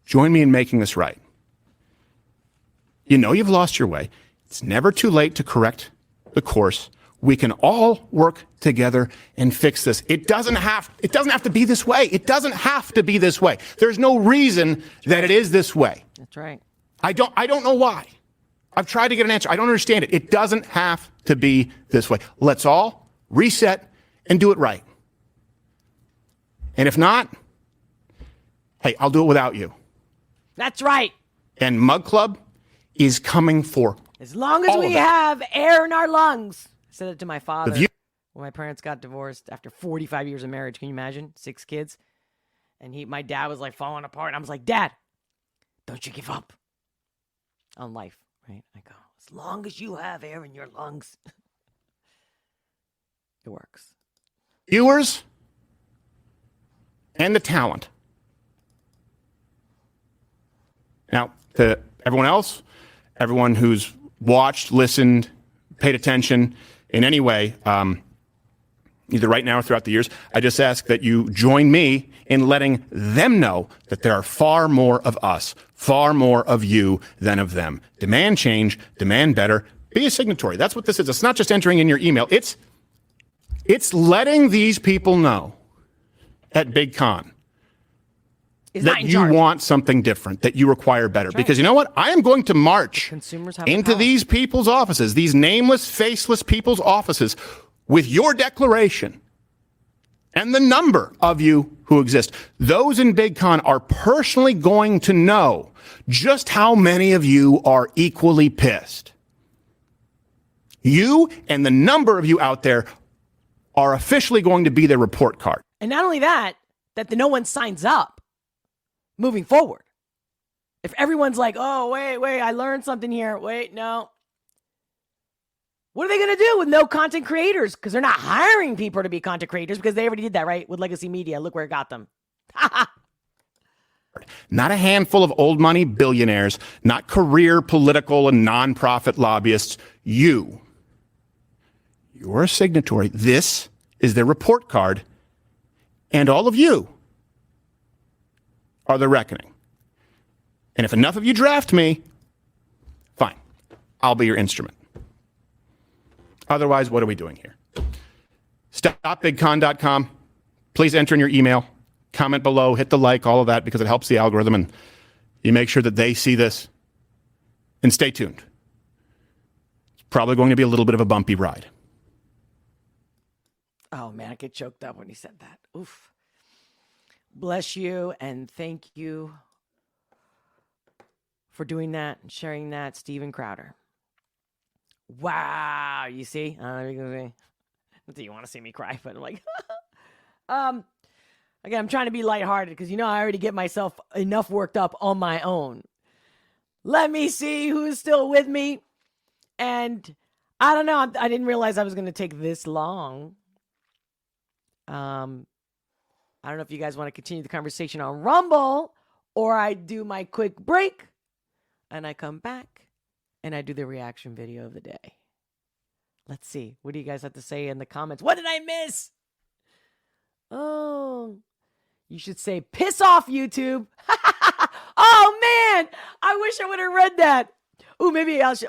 Join me in making this right. You know you've lost your way. It's never too late to correct the course. We can all work together and fix this. It doesn't have to be this way. It doesn't have to be this way. There's no reason that it is this way. That's right. I don't know why. I've tried to get an answer. I don't understand it. It doesn't have to be this way. Let's all reset and do it right. And if not, hey, I'll do it without you. That's right. And Mug Club is coming for as long as we have air in our lungs. I said it to my father when my parents got divorced after 45 years of marriage. Can you imagine? 6 kids. And my dad was like falling apart. And I was like, Dad, don't you give up on life, right? I go, as long as you have air in your lungs, it works. Viewers and the talent. Now, to everyone else, everyone who's watched, listened, paid attention in any way, either right now or throughout the years, I just ask that you join me in letting them know that there are far more of us, far more of you than of them. Demand change, demand better, be a signatory. That's what this is. It's not just entering in your email. It's letting these people know at Big Con that you want something different, that you require better. Right. Because you know what? I am going to march into these people's offices, these nameless, faceless people's offices, with your declaration and the number of you who exist. Those in Big Con are personally going to know just how many of you are equally pissed. You and the number of you out there are officially going to be their report card. And not only that no one signs up moving forward. If everyone's like, oh, wait, I learned something here. Wait, no. What are they going to do with no content creators? Because they're not hiring people to be content creators because they already did that, right? With legacy media. Look where it got them. Not a handful of old money billionaires, not career political and nonprofit lobbyists. You're a signatory. This is their report card. And all of you are the reckoning. And if enough of you draft me, fine. I'll be your instrument. Otherwise, what are we doing here? StopBigCon.com. Please enter in your email. Comment below. Hit the like, all of that, because it helps the algorithm. And you make sure that they see this. And stay tuned. It's probably going to be a little bit of a bumpy ride. Oh, man, I get choked up when he said that. Oof. Bless you and thank you for doing that and sharing that, Steven Crowder. Wow, you see? Not that you want to see me cry, but I'm like, again, I'm trying to be lighthearted because I already get myself enough worked up on my own. Let me see who's still with me. And I don't know. I didn't realize I was going to take this long. I don't know if you guys want to continue the conversation on Rumble or I do my quick break and I come back and I do the reaction video of the day. Let's see. What do you guys have to say in the comments? What did I miss? Oh, you should say, piss off, YouTube. Oh, man. I wish I would have read that. Ooh, maybe I'll show.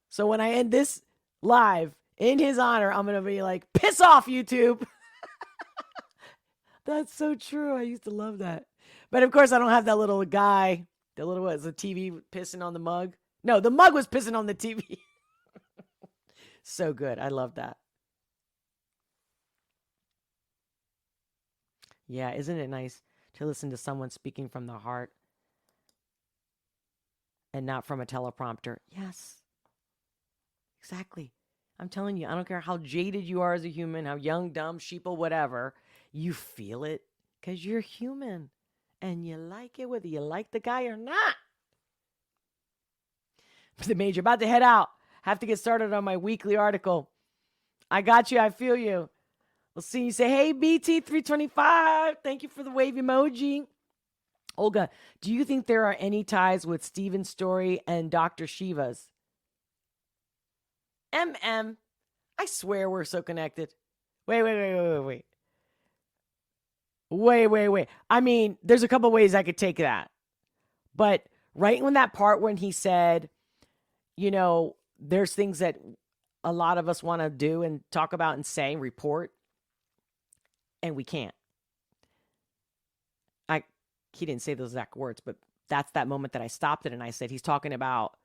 So when I end this live in his honor, I'm going to be like, piss off, YouTube. That's so true. I used to love that. But of course, I don't have that little guy. The little, what is the TV pissing on the mug? No, the mug was pissing on the TV. So good. I love that. Yeah, isn't it nice to listen to someone speaking from the heart and not from a teleprompter? Yes, exactly. I'm telling you, I don't care how jaded you are as a human, how young, dumb, sheeple, whatever, you feel it because you're human and you like it whether you like the guy or not. But the Major, about to head out. Have to get started on my weekly article. I got you. I feel you. We'll see you. Say, hey, BT325. Thank you for the wave emoji. Olga, do you think there are any ties with Steven's story and Dr. Shiva's? MM, I swear we're so connected. Wait. I mean, there's a couple ways I could take that. But right when that part when he said, you know, there's things that a lot of us want to do and talk about and say, report, and we can't. He didn't say those exact words, but that's that moment that I stopped it and I said, he's talking about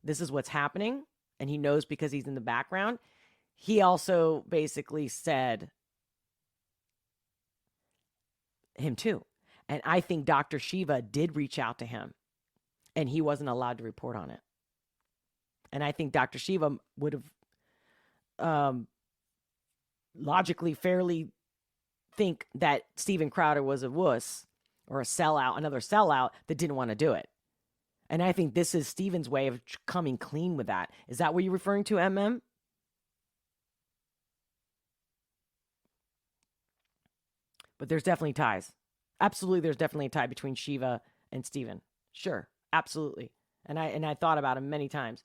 this is what's happening, and he knows because he's in the background. He also basically said him too. And I think Dr. Shiva did reach out to him, and he wasn't allowed to report on it. And I think Dr. Shiva would have logically, fairly think that Steven Crowder was a wuss or a sellout, another sellout that didn't want to do it. And I think this is Steven's way of coming clean with that. Is that what you're referring to, MM? But there's definitely ties. Absolutely, there's definitely a tie between Shiva and Steven. Sure, absolutely. And I thought about him many times.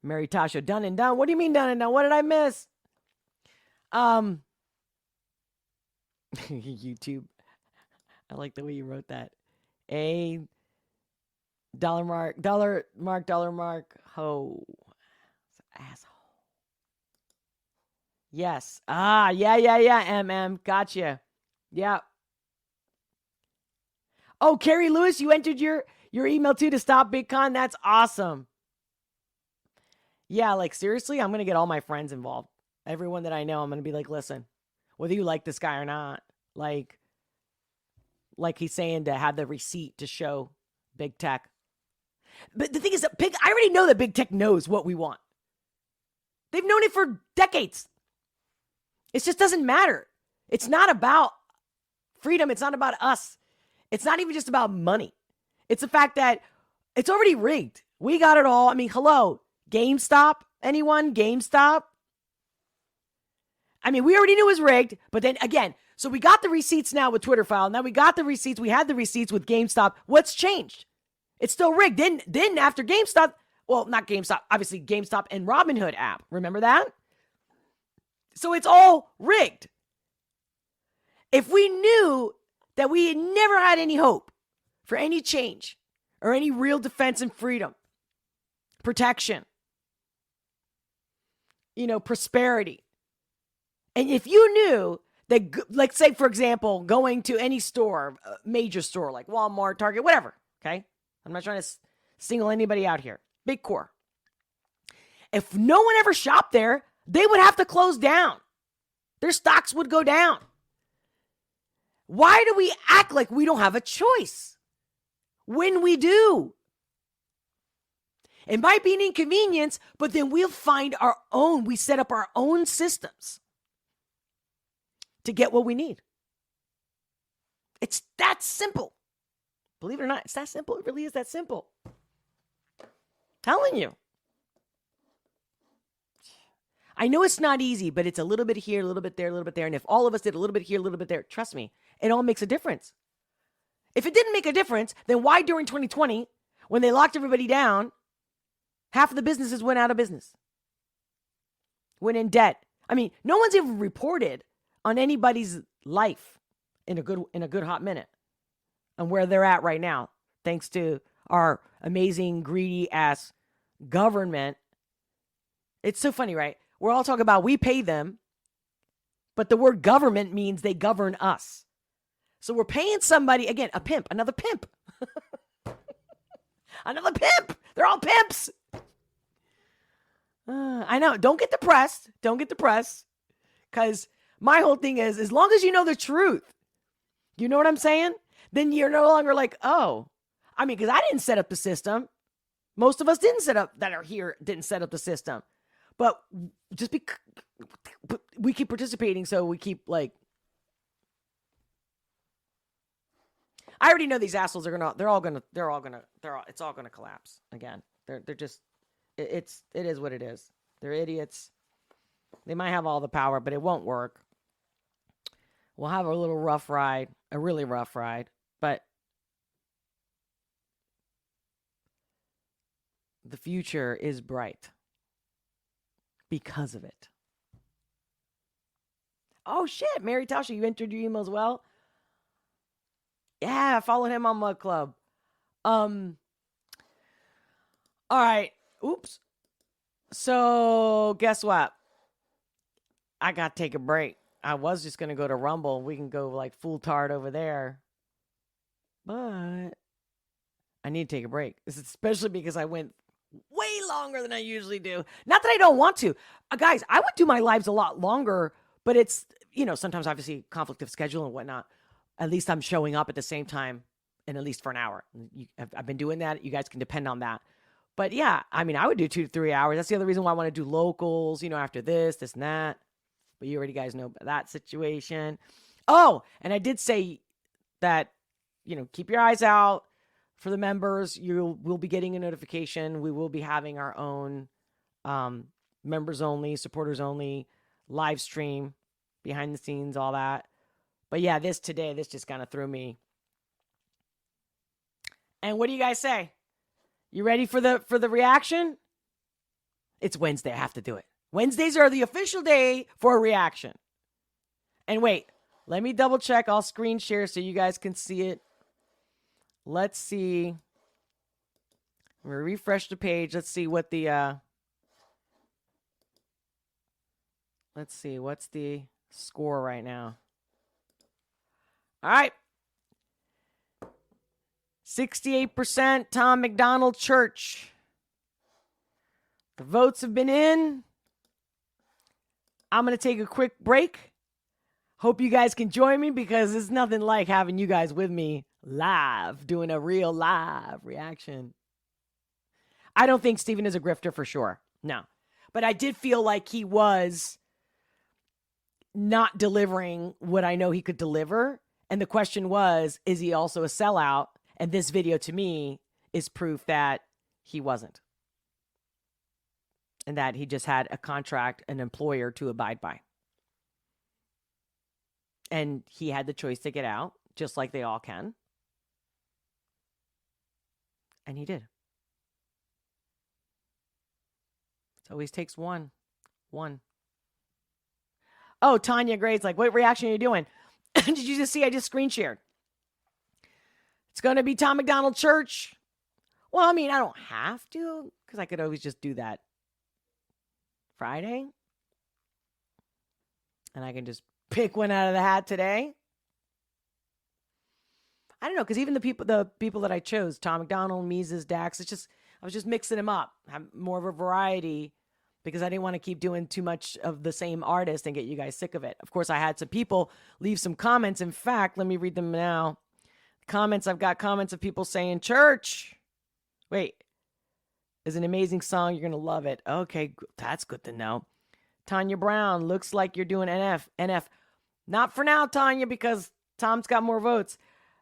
Mary Tasha, done and done. What do you mean done and done? What did I miss? YouTube. I like the way you wrote that. A dollar mark, ho. Asshole. Yes. Yeah, MM. Gotcha. Yeah. Oh, Carrie Lewis, you entered your email too to stop BigCon. That's awesome. Yeah, like seriously, I'm going to get all my friends involved. Everyone that I know, I'm going to be like, listen, whether you like this guy or not, like he's saying to have the receipt to show big tech. But the thing is that I already know that big tech knows what we want. They've known it for decades. It just doesn't matter. It's not about freedom. It's not about us. It's not even just about money. It's the fact that it's already rigged. We got it all. I mean, hello, GameStop, anyone? GameStop? I mean, we already knew it was rigged, but then again, so we got the receipts now with Twitter file. Now we got the receipts. We had the receipts with GameStop. What's changed? It's still rigged. Then after GameStop, well, not GameStop, obviously GameStop and Robinhood app. Remember that? So it's all rigged. If we knew that we had never had any hope for any change or any real defense and freedom, protection, prosperity, and if you knew that, like, say, for example, going to any store, major store like Walmart, Target, whatever, okay? I'm not trying to single anybody out here. Big core. If no one ever shopped there, they would have to close down. Their stocks would go down. Why do we act like we don't have a choice when we do? It might be an inconvenience, but then we'll find our own. We set up our own systems to get what we need. It's that simple. Believe it or not, it's that simple. It really is that simple. Telling you. I know it's not easy, but it's a little bit here, a little bit there, a little bit there. And if all of us did a little bit here, a little bit there, trust me, it all makes a difference. If it didn't make a difference, then why during 2020, when they locked everybody down, half of the businesses went out of business, went in debt? I mean, no one's even reported on anybody's life in a good hot minute and where they're at right now, thanks to our amazing, greedy ass government. It's so funny, right? We're all talking about we pay them, but the word government means they govern us. So we're paying somebody, again, a pimp, another pimp. Another pimp. They're all pimps. I know. Don't get depressed. Don't get depressed. Because my whole thing is, as long as you know the truth, you know what I'm saying? Then you're no longer like, oh. I mean, because I didn't set up the system. Most of us didn't set up, that are here, didn't set up the system. But just we keep participating, so we keep like, I already know these assholes it's all gonna collapse again. They're just, it is what it is. They're idiots. They might have all the power, but it won't work. We'll have a little rough ride, a really rough ride, but the future is bright because of it. Oh shit, Mary Tasha, you entered your email as well? Yeah, I followed him on Mud Club. All right. Oops. So guess what? I got to take a break. I was just going to go to Rumble. We can go like full tard over there. But I need to take a break. Especially because I went way longer than I usually do. Not that I don't want to. Guys, I would do my lives a lot longer, but it's, sometimes obviously conflict of schedule and whatnot. At least I'm showing up at the same time and at least for an hour. I've been doing that. You guys can depend on that. But yeah, I mean, I would do 2 to 3 hours. That's the other reason why I want to do locals, after this and that. But you already guys know about that situation. Oh, and I did say that, keep your eyes out for the members. We'll be getting a notification. We will be having our own members only, supporters only live stream, behind the scenes, all that. But yeah, this just kind of threw me. And what do you guys say? You ready for the reaction? It's Wednesday. I have to do it. Wednesdays are the official day for a reaction. And wait, let me double check. I'll screen share so you guys can see it. Let's see. I'm going to refresh the page. Let's see what the, let's see. What's the score right now? All right. 68% Tom McDonald Church. The votes have been in. I'm going to take a quick break. Hope you guys can join me because it's nothing like having you guys with me live, doing a real live reaction. I don't think Steven is a grifter for sure. No. But I did feel like he was not delivering what I know he could deliver. And the question was, is he also a sellout? And this video to me is proof that he wasn't. And that he just had a contract, an employer to abide by. And he had the choice to get out, just like they all can. And he did. It always takes one. Oh, Tanya Gray's like, what reaction are you doing? Did you just see? I just screen shared. It's going to be Tom McDonald Church. Well, I mean, I don't have to because I could always just do that Friday. And I can just pick one out of the hat today. I don't know, because even the people that I chose, Tom McDonald, Mises, Dax, I was just mixing them up. Have more of a variety because I didn't want to keep doing too much of the same artist and get you guys sick of it. Of course, I had some people leave some comments. In fact, let me read them now. I've got comments of people saying, Church, wait, is an amazing song. You're going to love it. Okay, that's good to know. Tanya Brown, looks like you're doing NF. Not for now, Tanya, because Tom's got more votes.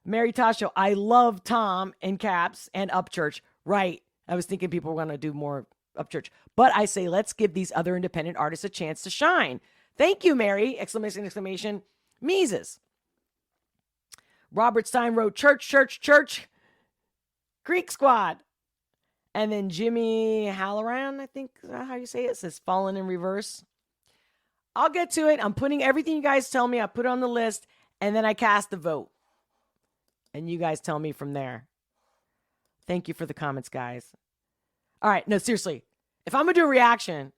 Mary Tasho, I love Tom in caps and Upchurch. Right. I was thinking people were going to do more Upchurch. But I say, let's give these other independent artists a chance to shine. Thank you, Mary! Exclamation. Mises. Robert Stein wrote, Church. Creek Squad. And then Jimmy Halloran, I think is that how you say it, says Fallen in Reverse. I'll get to it. I'm putting everything you guys tell me. I put it on the list, and then I cast the vote. And you guys tell me from there. Thank you for the comments, guys. All right, no, seriously. If I'm going to do a reaction,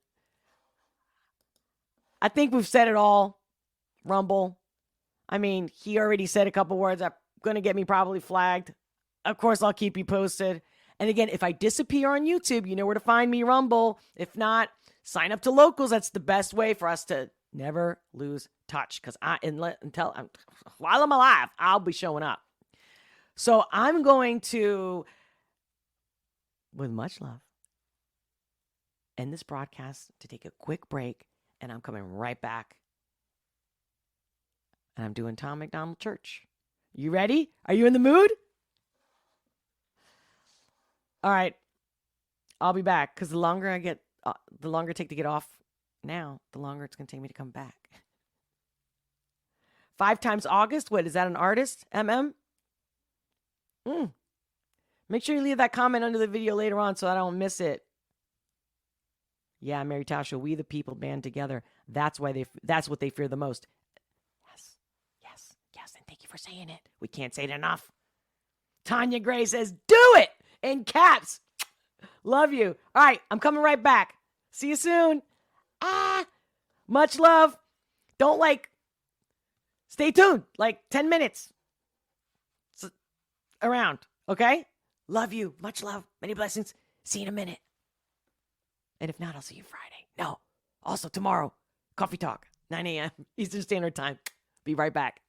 I think we've said it all. Rumble. I mean, he already said a couple words that are going to get me probably flagged. Of course, I'll keep you posted. And again, if I disappear on YouTube, you know where to find me, Rumble. If not, sign up to Locals. That's the best way for us to never lose touch. Because while I'm alive, I'll be showing up. So I'm going to, with much love, end this broadcast to take a quick break. And I'm coming right back. And I'm doing Tom McDonald Church. You ready? Are you in the mood? All right. I'll be back because the longer it take to get off now, the longer it's going to take me to come back. 5 times August. What, is that an artist? MM? Make sure you leave that comment under the video later on so I don't miss it. Yeah, Mary Tasha, we the people band together. That's what they fear the most. Yes, and thank you for saying it. We can't say it enough. Tanya Gray says, do it in caps. Love you. All right, I'm coming right back. See you soon. Much love. Stay tuned. 10 minutes. Around, okay? Love you. Much love. Many blessings. See you in a minute. And if not, I'll see you Friday. No. Also tomorrow, Coffee Talk, 9 a.m. Eastern Standard Time. Be right back.